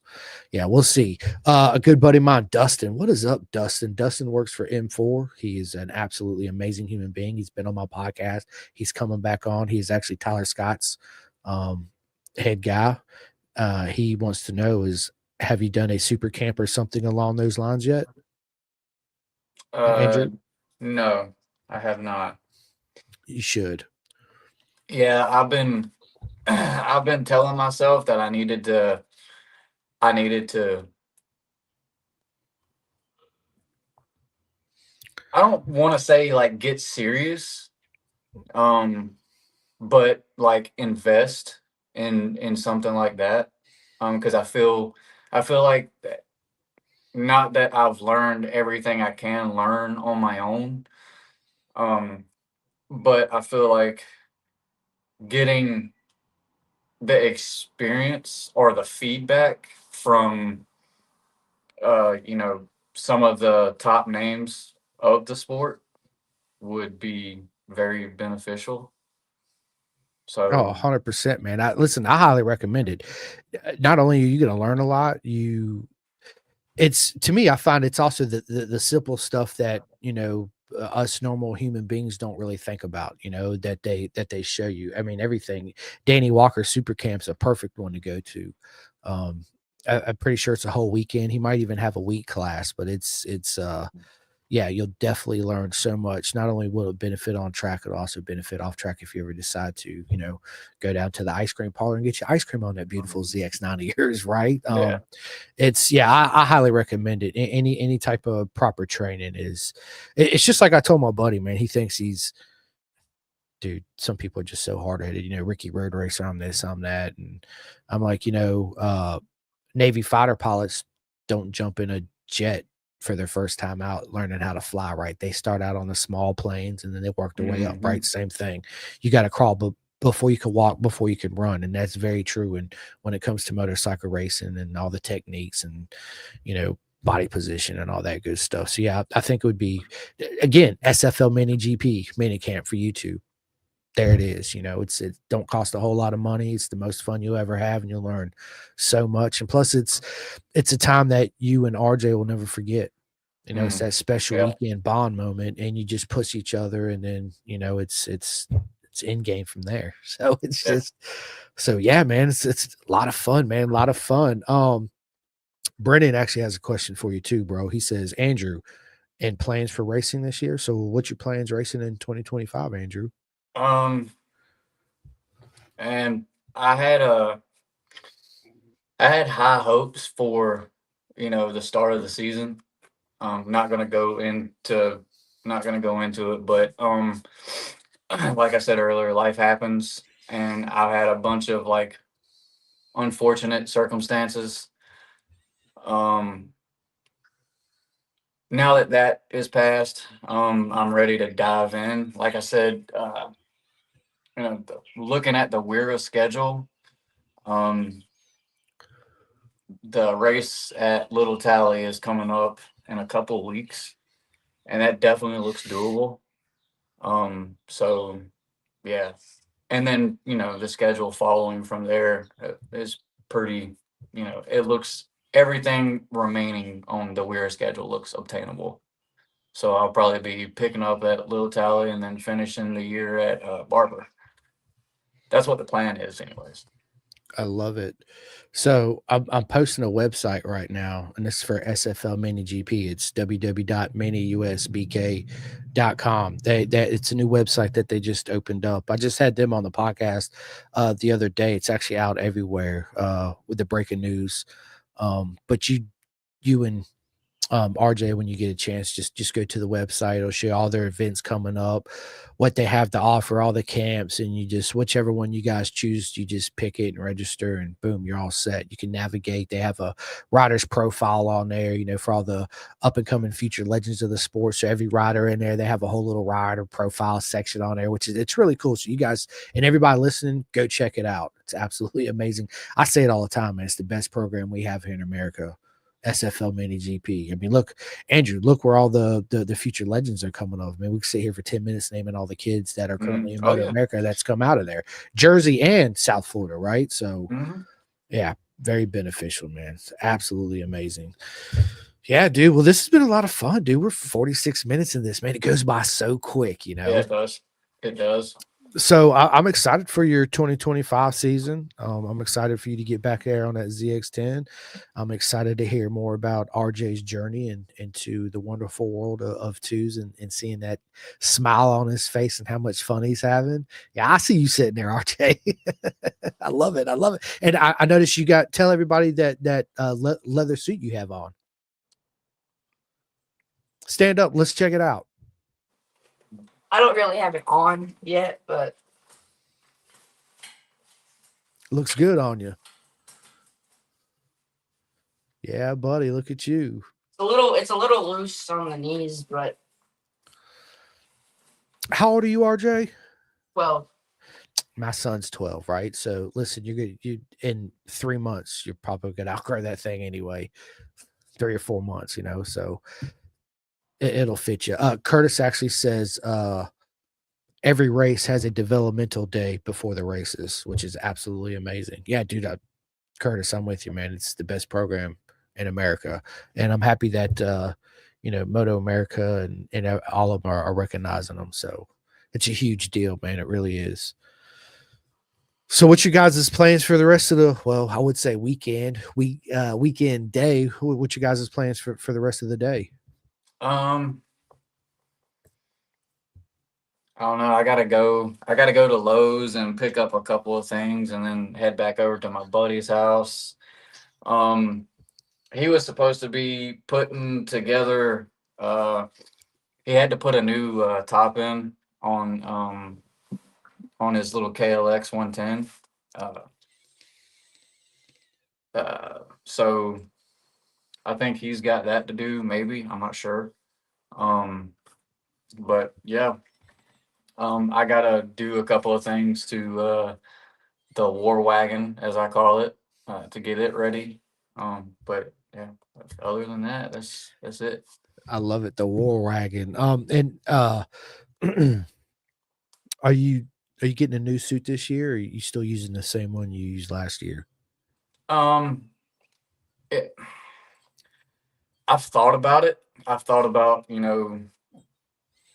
yeah, we'll see. A good buddy of mine, Dustin. What is up, Dustin? Dustin works for M4. He is an absolutely amazing human being. He's been on my podcast. He's coming back on. He's actually Tyler Scott's head guy. He wants to know have you done a super camp or something along those lines yet? Andrew? No, I have not. You should. Yeah, I've been telling myself that I needed to I don't want to say like get serious, but like invest in something like that. Because I feel like not that I've learned everything I can learn on my own, but I feel like getting the experience or the feedback from some of the top names of the sport would be very beneficial. So 100%, man. I highly recommend it. Not only are you going to learn a lot, to me, I find it's also the simple stuff that, us normal human beings don't really think about, that they show you. I mean, everything. Danny Walker Super Camp's a perfect one to go to. I'm pretty sure it's a whole weekend. He might even have a week class, but yeah, you'll definitely learn so much. Not only will it benefit on track, it'll also benefit off track if you ever decide to, go down to the ice cream parlor and get your ice cream on that beautiful ZX90 of yours, right? I highly recommend it. Any type of proper training it's just like I told my buddy, man. He thinks dude, some people are just so hard-headed, Ricky Road Racer, I'm this, I'm that. And I'm like, Navy fighter pilots don't jump in a jet for their first time out learning how to fly right. They start out on the small planes and then they work their way up, right? Same thing. You got to crawl before you can walk, before you can run. And that's very true. And when it comes to motorcycle racing and all the techniques and, body position and all that good stuff. So yeah, I think it would be, again, SFL Mini GP mini camp for YouTube. There it is. It don't cost a whole lot of money. It's the most fun you'll ever have, and you'll learn so much. And plus, it's a time that you and RJ will never forget. It's that special weekend bond moment, and you just push each other, and then it's in game from there. So it's just yeah, man. It's a lot of fun, man. A lot of fun. Brennan actually has a question for you too, bro. He says, Andrew, and plans for racing this year. So what's your plans racing in 2025, Andrew? And I had high hopes for, the start of the season. Not gonna go into it, but like I said earlier, life happens, and I've had a bunch of like unfortunate circumstances. Now that is past, I'm ready to dive in. Like I said, looking at the WERA schedule, the race at Little Tally is coming up in a couple of weeks, and that definitely looks doable. So yeah, and then, you know, the schedule following from there is pretty, you know, it looks, everything remaining on the Weir schedule looks obtainable. So I'll probably be picking up at Little Tally and then finishing the year at Barber. That's what the plan is, anyways. I love it. So I'm posting a website right now, and this is for SFL Mini GP. It's www.miniusbk.com. It's a new website that they just opened up. I just had them on the podcast the other day. It's actually out everywhere with the breaking news. But you and RJ, when you get a chance, just go to the website. It'll show all their events coming up, what they have to offer, all the camps, and you just, whichever one you guys choose, you just pick it and register, and boom, you're all set. You can navigate. They have a rider's profile on there, you know, for all the up and coming future legends of the sport. So every rider in there, they have a whole little rider profile section on there, which is, it's really cool. So you guys and everybody listening, go check it out. It's absolutely amazing. I say it all the time, man. It's the best program we have here in America. SFL Mini GP. I mean, look, Andrew, look where all the future legends are coming of. I mean, we can sit here for 10 minutes naming all the kids that are currently in Moto America that's come out of there. Jersey and South Florida, right? So, yeah, very beneficial, man. It's absolutely amazing. Yeah, dude. Well, this has been a lot of fun, dude. We're 46 minutes in this, man. It goes by so quick, you know. Yeah, it does. It does. So I'm excited for your 2025 season. I'm excited for you to get back there on that ZX10. I'm excited to hear more about RJ's journey and into the wonderful world of twos and seeing that smile on his face and how much fun he's having. Yeah, I see you sitting there, RJ. I love it. I love it. And I noticed you tell everybody that leather suit you have on. Stand up. Let's check it out. I don't really have it on yet, but looks good on you. Yeah, buddy, look at you. It's a little loose on the knees, but how old are you, RJ? 12. My son's 12, right? So listen, you in 3 months, you're probably gonna outgrow that thing anyway. 3 or 4 months, you know, so it'll fit you. Curtis actually says every race has a developmental day before the races, which is absolutely amazing. Yeah, dude, Curtis, I'm with you, man. It's the best program in America, and I'm happy that you know, Moto America and all of them are recognizing them. So it's a huge deal, man. It really is. So what's your guys' plans for the rest of the, well, I would say weekend day? What you guys' plans for the rest of the day? I don't know. I gotta go to Lowe's and pick up a couple of things and then head back over to my buddy's house. He was supposed to be putting together, he had to put a new top in on his little KLX 110. So I think he's got that to do, maybe. I'm not sure. But yeah. I gotta do a couple of things to the war wagon, as I call it, to get it ready. But yeah, other than that, that's it. I love it, the war wagon. And are you getting a new suit this year, or are you still using the same one you used last year? I've thought about it. I've thought about, you know,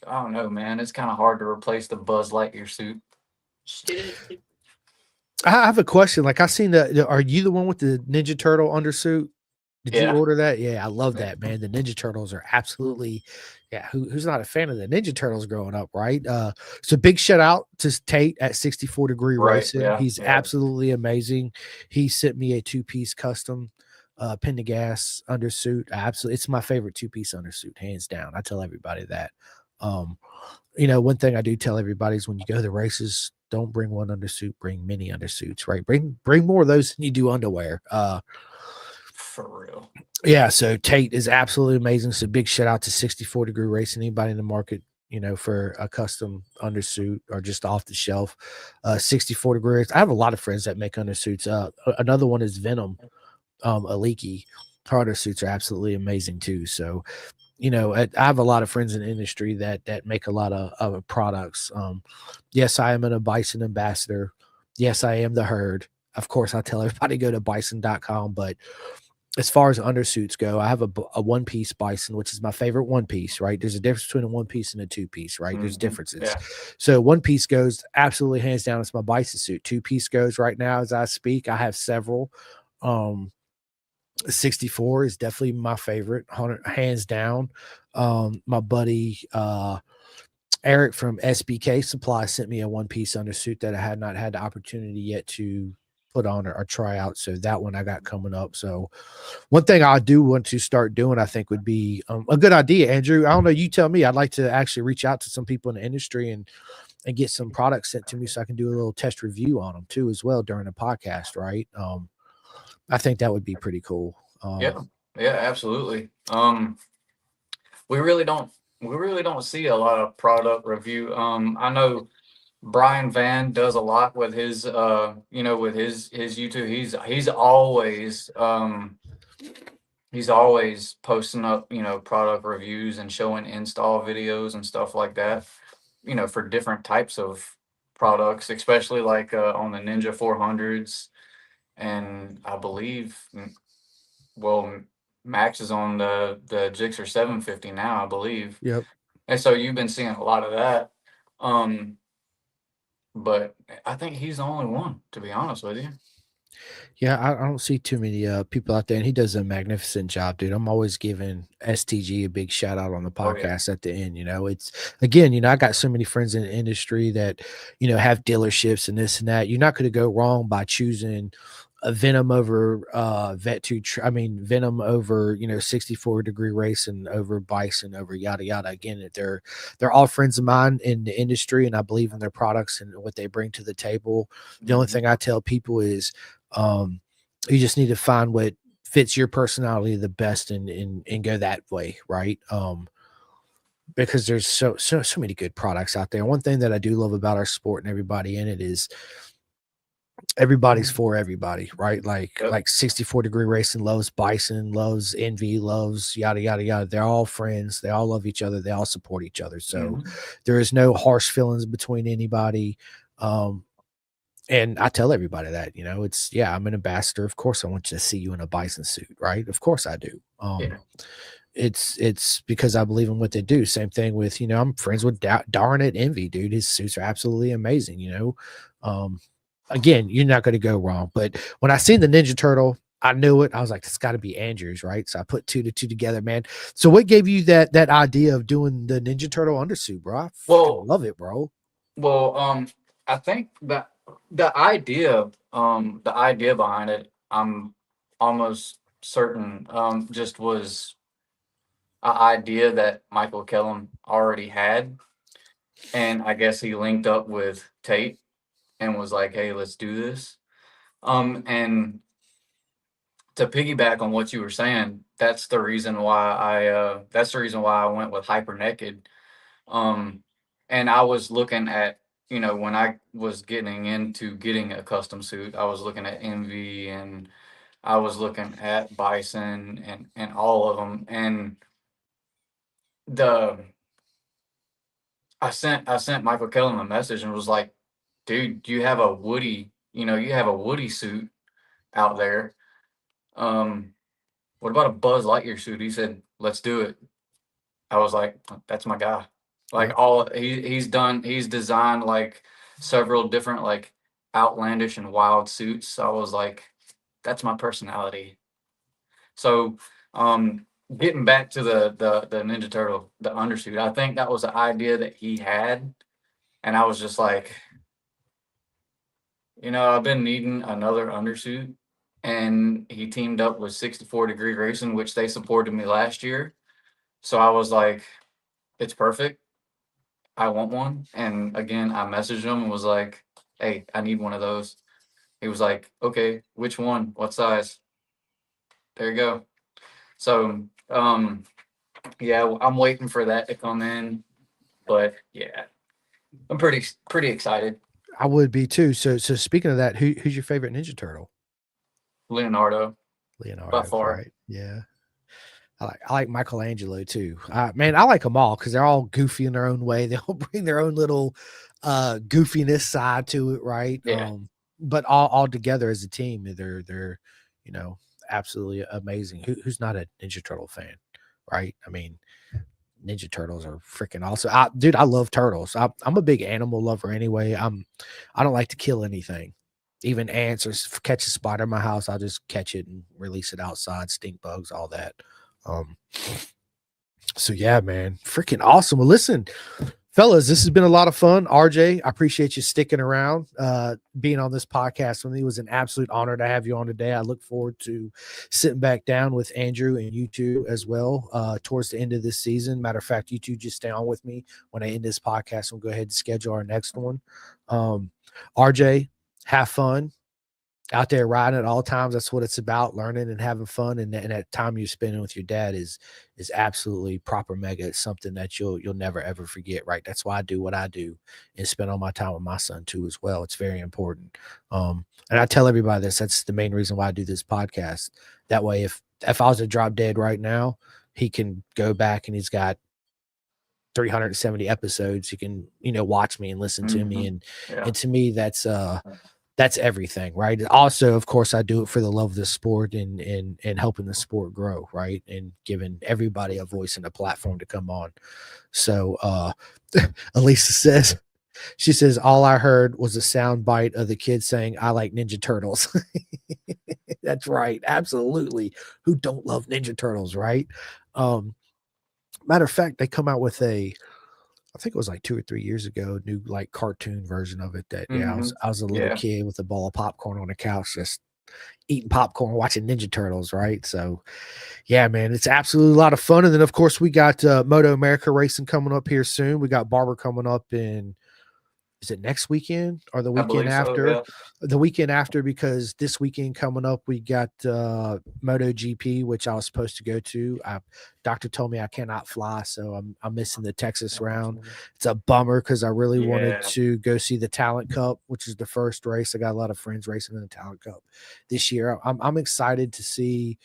I don't know, man. It's kind of hard to replace the Buzz Lightyear suit. I have a question. Like, I seen the. Are you the one with the Ninja Turtle undersuit? Did you order that? Yeah, I love that, man. The Ninja Turtles are absolutely. Yeah, who's not a fan of the Ninja Turtles growing up, right? So big shout out to Tate at 64 Degree Racing. Yeah, He's absolutely amazing. He sent me a 2-piece custom Pendergast undersuit. Absolutely, it's my favorite 2-piece undersuit, hands down. I tell everybody that. You know, one thing I do tell everybody is when you go to the races, don't bring one undersuit, bring many undersuits, right? Bring more of those than you do underwear. For real. Yeah, so Tate is absolutely amazing. So big shout out to 64 Degree Racing. Anybody in the market, you know, for a custom undersuit or just off the shelf, 64 Degrees. I have a lot of friends that make undersuits. Another one is Venom, Aliki. Her undersuits are absolutely amazing too. So I have a lot of friends in the industry that make a lot of products. Yes, I am a Bison ambassador. Yes, I am the herd. Of course, I tell everybody go to bison.com, but as far as undersuits go, I have a one piece bison, which is my favorite one piece, right? There's a difference between a one piece and a two piece, right? There's differences. Yeah. So one piece goes absolutely hands down. It's my bison suit. Two piece goes right now as I speak. I have several. 64 is definitely my favorite, hands down. My buddy, Eric from SBK Supply sent me a one piece undersuit that I had not had the opportunity yet to put on or try out. So that one I got coming up. So one thing I do want to start doing, I think would be a good idea, Andrew. I don't know. You tell me. I'd like to actually reach out to some people in the industry and get some products sent to me so I can do a little test review on them too, as well during the podcast. Right. I think that would be pretty cool. Yeah, absolutely. We really don't see a lot of product review. I know Brian Van does a lot with his with his YouTube. He's always posting up, product reviews and showing install videos and stuff like that, for different types of products, especially like on the Ninja 400s. And I believe, Max is on the Gixxer 750 now, I believe. Yep. And so you've been seeing a lot of that. But I think he's the only one, to be honest with you. Yeah, I don't see too many people out there, and he does a magnificent job, dude. I'm always giving STG a big shout out on the podcast at the end. It's again, I got so many friends in the industry that have dealerships and this and that. You're not going to go wrong by choosing a Venom over Venom over 64 Degree Racing over Bison over yada yada. Again, they're all friends of mine in the industry, and I believe in their products and what they bring to the table. The only thing I tell people is you just need to find what fits your personality the best and go that way, right? Because there's so many good products out there. One thing that I do love about our sport and everybody in it is everybody's for everybody, right? Like 64 Degree Racing loves Bison, loves Envy, loves yada yada yada. They're all friends. They all love each other. They all support each other. So there is no harsh feelings between anybody. And I tell everybody that, I'm an ambassador. Of course, I want you to see you in a Bison suit, right? Of course I do. It's because I believe in what they do. Same thing with, I'm friends with Darn at Envy, dude. His suits are absolutely amazing, Again, you're not going to go wrong. But when I seen the Ninja Turtle, I knew it. I was like, it's got to be Andrews, right? So I put two to two together, man. So what gave you that idea of doing the Ninja Turtle undersuit, bro? I love it, bro. Well, I think that the idea behind it, I'm almost certain, just was an idea that Michael Kellum already had, and I guess he linked up with Tate and was like, "Hey, let's do this." And to piggyback on what you were saying, that's the reason why I went with Hyper Naked. And I was looking at, when I was getting into getting a custom suit, I was looking at Envy and I was looking at Bison and all of them. And I sent Michael Kellum a message and was like, dude, you have a Woody suit out there. What about a Buzz Lightyear suit? He said, let's do it. I was like, that's my guy. Like he's designed like several different like outlandish and wild suits. So I was like, that's my personality. So getting back to the Ninja Turtle, the undersuit, I think that was an idea that he had. And I was just like, I've been needing another undersuit. And he teamed up with 64 Degree Racing, which they supported me last year. So I was like, it's perfect. I want one. And again, I messaged him and was like, hey, I need one of those. He was like, okay, which one? What size? There you go. So, yeah, I'm waiting for that to come in. But yeah, I'm pretty excited. I would be too. So speaking of that, who's your favorite Ninja Turtle? Leonardo. Leonardo, by far. right? Yeah. I like Michelangelo too. Man, I like them all because they're all goofy in their own way. They all bring their own little goofiness side to it, right? Yeah. But all together as a team, they're you know absolutely amazing. Who's not a Ninja Turtle fan, right? I mean, Ninja Turtles are freaking awesome. Dude, I love turtles. I'm a big animal lover anyway. I don't like to kill anything, even ants or catch a spider in my house. I'll just catch it and release it outside, stink bugs, all that. Um, so yeah, man, freaking awesome. Well, listen, fellas, this has been a lot of fun. RJ, I appreciate you sticking around, being on this podcast with me. It was an absolute honor to have you on today. I look forward to sitting back down with Andrew and you two as well towards the end of this season. Matter of fact, you two just stay on with me when I end this podcast. We'll go ahead and schedule our next one. RJ, have fun out there riding at all times. That's what it's about, learning and having fun. And that time you're spending with your dad is absolutely proper mega. It's something that you'll never ever forget, right? That's why I do what I do and spend all my time with my son too as well. It's very important. And I tell everybody this, that's the main reason why I do this podcast. That way, if I was to drop dead right now, he can go back and he's got 370 episodes. He can, watch me and listen to me. And to me, that's everything, right? Also, of course, I do it for the love of the sport and helping the sport grow, right? And giving everybody a voice and a platform to come on. So Elisa she says, all I heard was a sound bite of the kid saying, I like Ninja Turtles. That's right. Absolutely. Who don't love Ninja Turtles, right? Matter of fact, they come out with I think it was like 2 or 3 years ago, new like cartoon version of it that, I was a little kid with a bowl of popcorn on the couch, just eating popcorn, watching Ninja Turtles. Right. So yeah, man, it's absolutely a lot of fun. And then of course we got Moto America racing coming up here soon. We got Barber coming up is it next weekend or the weekend after? So, yeah. The weekend after, because this weekend coming up, we got MotoGP, which I was supposed to go to. Doctor told me I cannot fly, so I'm missing the Texas round. It's a bummer because I really wanted to go see the Talent Cup, which is the first race. I got a lot of friends racing in the Talent Cup this year. I'm excited to see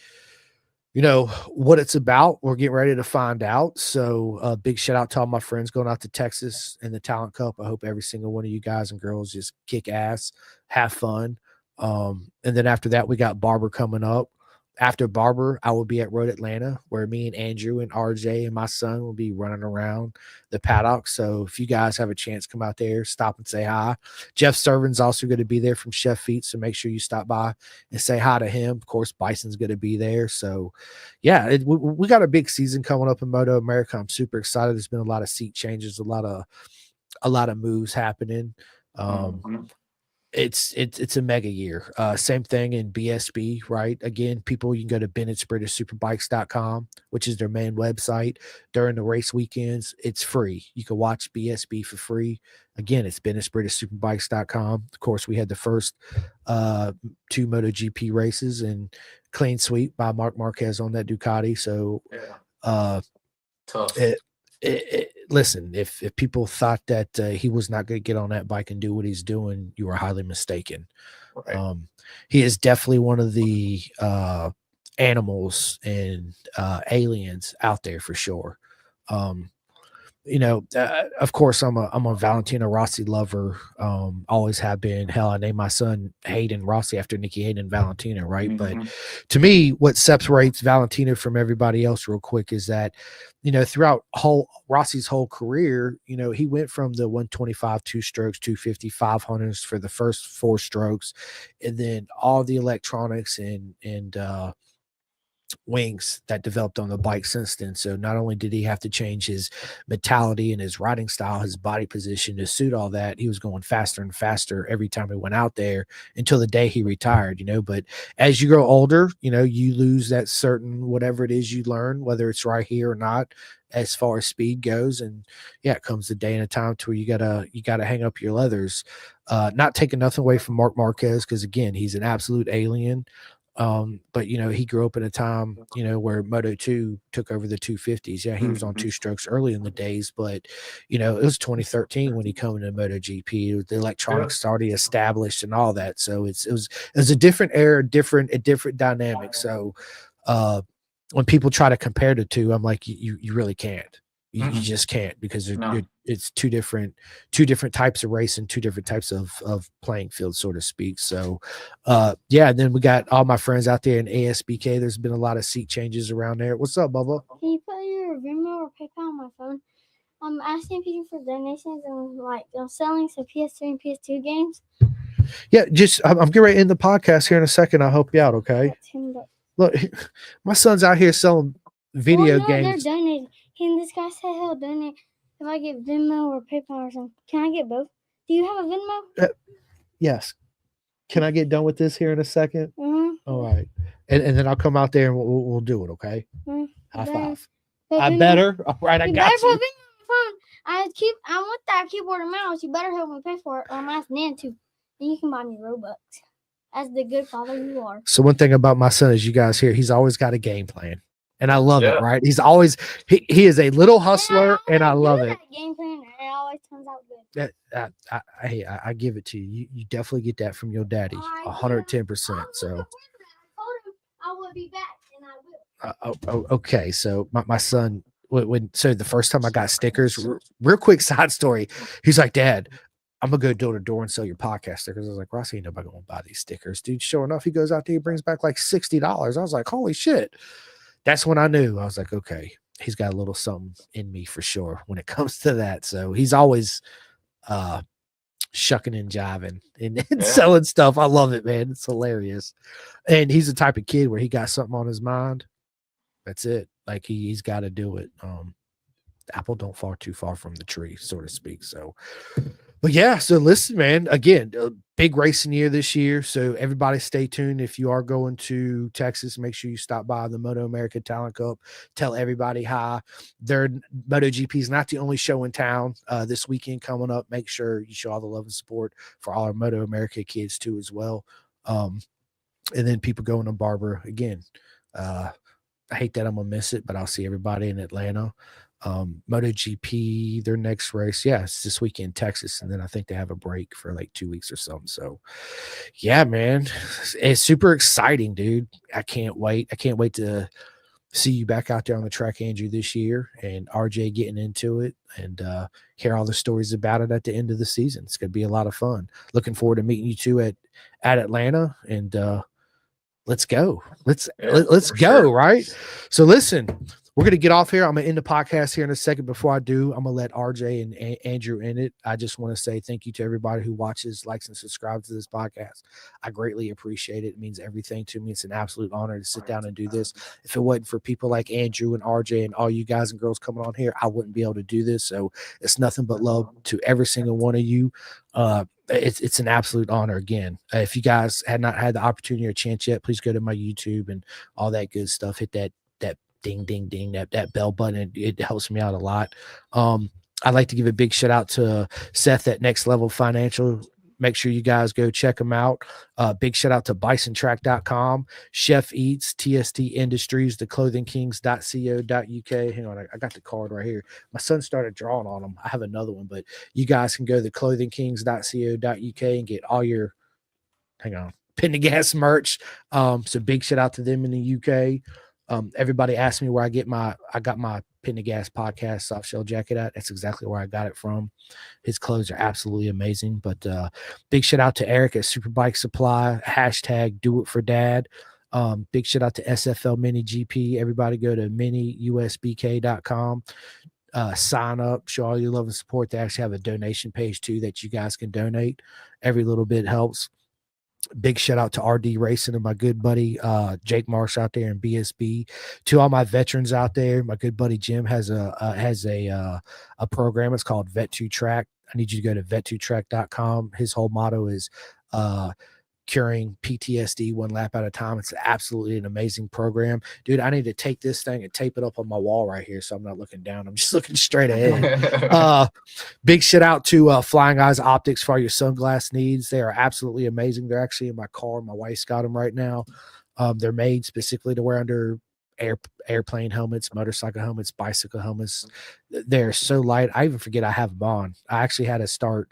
what it's about. We're getting ready to find out. So big shout out to all my friends going out to Texas and the Talent Cup. I hope every single one of you guys and girls just kick ass, have fun. And then after that, we got Barber coming up. After Barber, I will be at Road Atlanta, where me and Andrew and RJ and my son will be running around the paddock. So if you guys have a chance, come out there, stop and say hi. Jeff Servin's also going to be there from Chef Feet, so make sure you stop by and say hi to him. Of course, Bison's going to be there. So yeah, we got a big season coming up in Moto America. I'm super excited. There's been a lot of seat changes, a lot of moves happening. It's a mega year. Same thing in BSB, right? Again, people, you can go to BennettSprinterSuperbikes.com, which is their main website. During the race weekends, it's free. You can watch BSB for free. Again, it's BennettSprinterSuperbikes.com. Of course, we had the first 2 MotoGP races and clean sweep by Marc Marquez on that Ducati. So tough. Listen, if people thought that he was not going to get on that bike and do what he's doing, you were highly mistaken. Right. He is definitely one of the animals and aliens out there for sure. Of course, I'm a Valentino Rossi lover. Always have been. Hell, I named my son Hayden Rossi after Nicky Hayden and Valentino, right? But to me, what separates Valentino from everybody else, real quick, is that throughout Rossi's whole career, he went from the 125 2 strokes, 250 500s for the first 4 strokes, and then all the electronics and wings that developed on the bike since then. So not only did he have to change his mentality and his riding style, his body position to suit all that, he was going faster and faster every time he went out there until the day he retired, but as you grow older, you lose that certain whatever it is you learn, whether it's right here or not, as far as speed goes. And yeah, it comes the day and a time to where you gotta hang up your leathers. Not taking nothing away from Marc Marquez, because again, he's an absolute alien. But he grew up in a time, where Moto2 took over the 250s. Yeah, he was on 2 strokes early in the days, but it was 2013 when he came into MotoGP. The electronics already established and all that. So it was a different era, a different dynamic. So when people try to compare the two, I'm like, you really can't. You Mm-mm. just can't, because No. it's two different types of race and two different types of playing field, so to speak. So, yeah. And then we got all my friends out there in ASBK. There's been a lot of seat changes around there. What's up, Bubba? Can you put your Venmo or PayPal on my phone? I'm asking people for donations and like I'm selling some PS3 and PS2 games. Yeah, just I'm getting ready to end the podcast here in a second. I'll help you out. Okay. At $10. Look, my son's out here selling video Well, no, games. they're donating. And this guy said he'll donate if I get Venmo or PayPal or something. Can I get both? Do you have a Venmo? Yes. Can I get done with this here in a second? Mm-hmm. All right. And then I'll come out there and we'll do it. Okay. Mm-hmm. High Better. five. Put I Venmo- better. All right. I You got better put you. Venmo on my phone. I want that keyboard and mouse. You better help me pay for it, or I'm asking Nan to. And you can buy me Robux. As the good father you are. So one thing about my son is, you guys hear, he's always got a game plan. And I love it, Yeah. right? He's always he is a little hustler, and I love it. Game plan, and it always turns out good. I give it to you. You definitely get that from your daddy, 110%. So I told him I would be back, and I will. okay. So my son, so the first time I got stickers, real quick side story. He's like, Dad, I'm gonna go door to door and sell your podcast stickers. I was like, Ross, ain't nobody gonna buy these stickers, dude. Sure enough, he goes out there, he brings back like $60. I was like, holy shit. That's when I knew. I was like, okay, he's got a little something in me for sure when it comes to that. So he's always shucking and jiving and selling stuff. I love it, man. It's hilarious. And he's the type of kid where he got something on his mind. That's it. Like he's got to do it. The apple don't fall too far from the tree, so to speak. So, but yeah, so listen, man, again, a big racing year this year. So everybody stay tuned. If you are going to Texas, make sure you stop by the Moto America Talent Cup. Tell everybody hi. Their MotoGP is not the only show in town this weekend coming up. Make sure you show all the love and support for all our Moto America kids too, as well. And then people going to Barber again. I hate that I'm gonna miss it, but I'll see everybody in Atlanta. MotoGP, their next race, it's this weekend, Texas, and then I think they have a break for like 2 weeks or something. So yeah, man, it's super exciting, dude. I can't wait to see you back out there on the track, Andrew, this year, and RJ getting into it, and hear all the stories about it at the end of the season. It's gonna be a lot of fun. Looking forward to meeting you two at Atlanta, and let's go. Let's go, sure. right? So listen, we're going to get off here. I'm going to end the podcast here in a second. Before I do, I'm going to let RJ and Andrew in it. I just want to say thank you to everybody who watches, likes, and subscribes to this podcast. I greatly appreciate it. It means everything to me. It's an absolute honor to sit down and do this. If it wasn't for people like Andrew and RJ and all you guys and girls coming on here, I wouldn't be able to do this. So it's nothing but love to every single one of you. It's an absolute honor again. If you guys had not had the opportunity or chance yet, please go to my YouTube and all that good stuff. Hit that ding, ding, ding, that bell button. It helps me out a lot. I'd like to give a big shout out to Seth at Next Level Financial. Make sure you guys go check them out. Big shout out to bisontrack.com, Chef Eats, TST Industries, theclothingkings.co.uk. Hang on, I got the card right here. My son started drawing on them. I have another one, but you guys can go to theclothingkings.co.uk and get all your, Pendergast merch. So big shout out to them in the UK. Everybody asked me where I got my Pendergast podcast soft shell jacket at. That's exactly where I got it from. His clothes are absolutely amazing. But big shout out to Eric at Superbike Supply, #DoItForDad. Big shout out to SFL Mini GP. Everybody go to miniusbk.com. Sign up, show all your love and support. They actually have a donation page too that you guys can donate. Every little bit helps. Big shout out to RD Racing and my good buddy Jake Marsh out there in BSB. To all my veterans out there, my good buddy Jim has a program. It's called Vet2Track. I need you to go to vet2track.com. His whole motto is curing PTSD one lap at a time. It's absolutely an amazing program. Dude, I need to take this thing and tape it up on my wall right here so I'm not looking down. I'm just looking straight ahead. Big shout out to Flying Eyes Optics for all your sunglass needs. They are absolutely amazing. They're actually in my car. My wife's got them right now. They're made specifically to wear under airplane helmets, motorcycle helmets, bicycle helmets. They're so light. I even forget I have them on. I actually had to start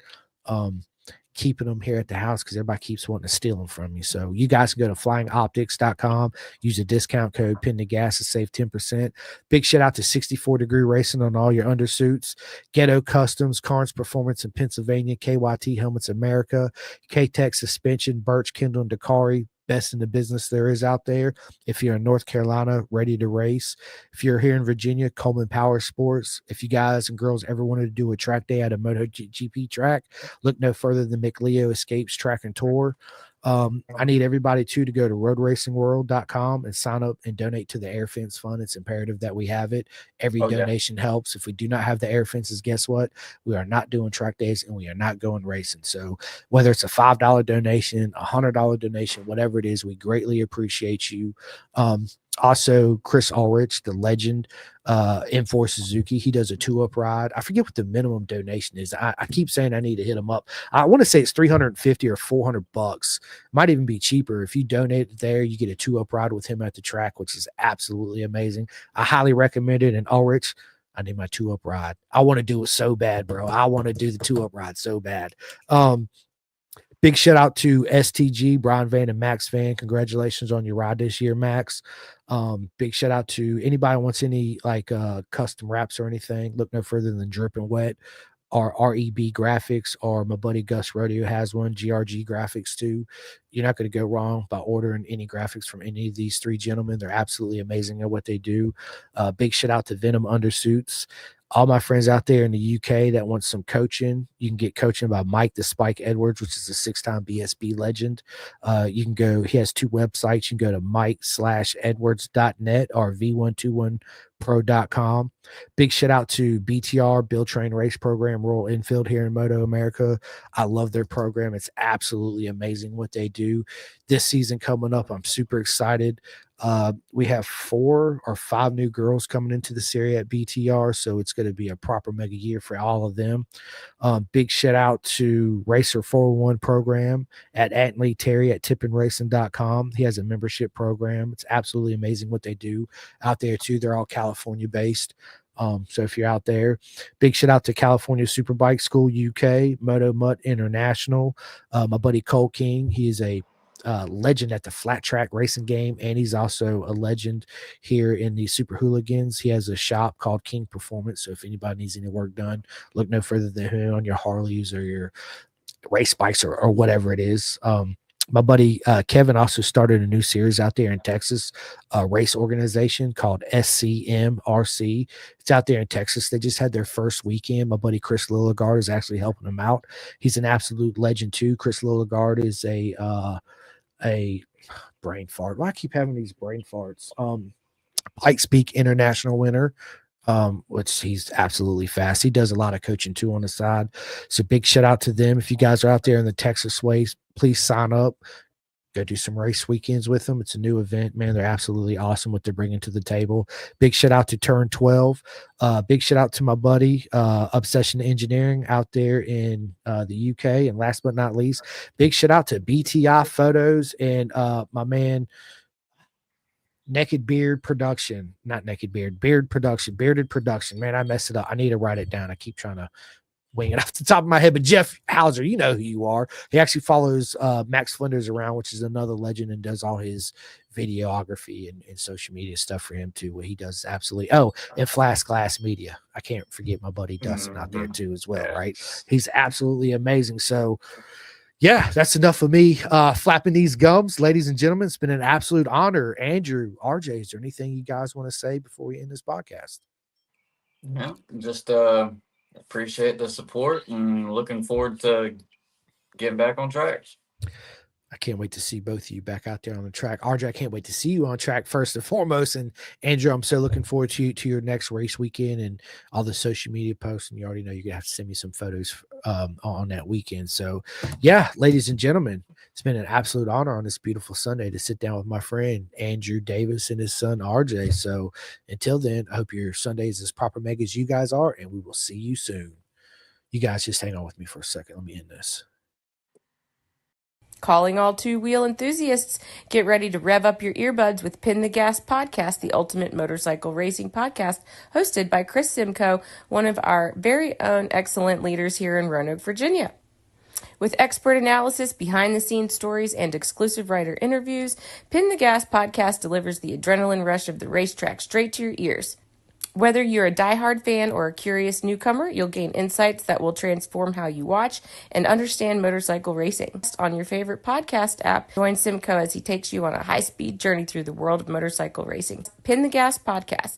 keeping them here at the house because everybody keeps wanting to steal them from you. So you guys can go to flyingoptics.com, use the discount code Pin the Gas to save 10%. Big shout out to 64 Degree Racing on all your undersuits, Ghetto Customs, Carnes Performance in Pennsylvania, KYT Helmets America, K-Tech Suspension, Birch, Kendall, and Dakari. Best in the business there is out there. If you're in North Carolina, ready to race. If you're here in Virginia, Coleman Power Sports. If you guys and girls ever wanted to do a track day at a MotoGP track, look no further than McLeo Escapes Track and Tour. I need everybody to go to roadracingworld.com and sign up and donate to the Air Fence Fund. It's imperative that we have it. Every donation helps. If we do not have the air fences, guess what? We are not doing track days and we are not going racing. So whether it's a $5 donation, $100 donation, whatever it is, we greatly appreciate you. Also, Chris Ulrich, the legend, M4 Suzuki, he does a 2-up ride. I forget what the minimum donation is. I keep saying I need to hit him up. I want to say it's $350 or $400. Might even be cheaper. If you donate there, you get a 2-up ride with him at the track, which is absolutely amazing. I highly recommend it. And Ulrich, I need my 2-up ride. I want to do it so bad, bro. I want to do the 2-up ride so bad. Big shout out to STG, Brian Van and Max Van. Congratulations on your ride this year, Max. Big shout out to anybody who wants any custom wraps or anything. Look no further than Drippin' Wet or REB Graphics, or my buddy Gus Rodeo has one, GRG Graphics too. You're not going to go wrong by ordering any graphics from any of these three gentlemen. They're absolutely amazing at what they do. Big shout out to Venom Undersuits. All my friends out there in the UK that want some coaching, you can get coaching by Mike the Spike Edwards, which is a 6-time BSB legend. You can go, he has 2 websites. You can go to mike/edwards.net or v121pro.com. Big shout out to BTR, Build Train Race Program, Royal Enfield here in Moto America. I love their program. It's absolutely amazing what they do. This season coming up, I'm super excited. We have 4 or 5 new girls coming into the series at BTR, so it's going to be a proper mega year for all of them. Big shout out to Racer 401 program at Anthony Terry at tippinracing.com. He has a membership program. It's absolutely amazing what they do out there too. They're all California based. So if you're out there, big shout out to California Superbike School UK, Moto Mutt International. My buddy Cole King, he is a legend at the flat track racing game, and he's also a legend here in the Super Hooligans. He has a shop called King Performance, so if anybody needs any work done, look no further than him on your Harleys or your race bikes or whatever it is. My buddy Kevin also started a new series out there in Texas, a race organization called SCMRC. It's out there in Texas. They just had their first weekend. My buddy Chris Lilligard is actually helping them out. He's an absolute legend too. Chris Lilligard is a brain fart. Why I keep having these brain farts? Pikes Peak International winner, which he's absolutely fast. He does a lot of coaching too on the side. So big shout out to them. If you guys are out there in the Texas ways, please sign up. Go do some race weekends with them. It's a new event, man. They're absolutely awesome what they're bringing to the table. Big shout out to Turn 12. Big shout out to my buddy Obsession Engineering out there in the UK. And last but not least, big shout out to BTI Photos and my man Naked Beard Production. Not Naked Beard, Beard Production, Bearded Production. Man, I messed it up. I need to write it down. I keep trying to wing it off the top of my head, but Jeff Hauser, you know who you are. He actually follows Max Flinders around, which is another legend, and does all his videography and social media stuff for him too. What he does is absolutely and Flash Glass Media. I can't forget my buddy Dustin out there too as well, right? He's absolutely amazing. So yeah, that's enough of me flapping these gums. Ladies and gentlemen, it's been an absolute honor. Andrew, RJ, is there anything you guys want to say before we end this podcast? Yeah, just appreciate the support and looking forward to getting back on tracks. I can't wait to see both of you back out there on the track. RJ, I can't wait to see you on track first and foremost. And Andrew, I'm so looking forward to your next race weekend and all the social media posts. And you already know you're going to have to send me some photos on that weekend. So yeah, ladies and gentlemen, it's been an absolute honor on this beautiful Sunday to sit down with my friend Andrew Davis and his son RJ. So until then, I hope your Sunday is as proper mega as you guys are, and we will see you soon. You guys just hang on with me for a second. Let me end this. Calling all two-wheel enthusiasts, get ready to rev up your earbuds with Pin the Gas Podcast, the ultimate motorcycle racing podcast, hosted by Chris Simcoe, one of our very own excellent leaders here in Roanoke, Virginia. With expert analysis, behind-the-scenes stories, and exclusive writer interviews, Pin the Gas podcast delivers the adrenaline rush of the racetrack straight to your ears. Whether you're a diehard fan or a curious newcomer, you'll gain insights that will transform how you watch and understand motorcycle racing. On your favorite podcast app, join Simcoe as he takes you on a high-speed journey through the world of motorcycle racing. Pin the Gas podcast.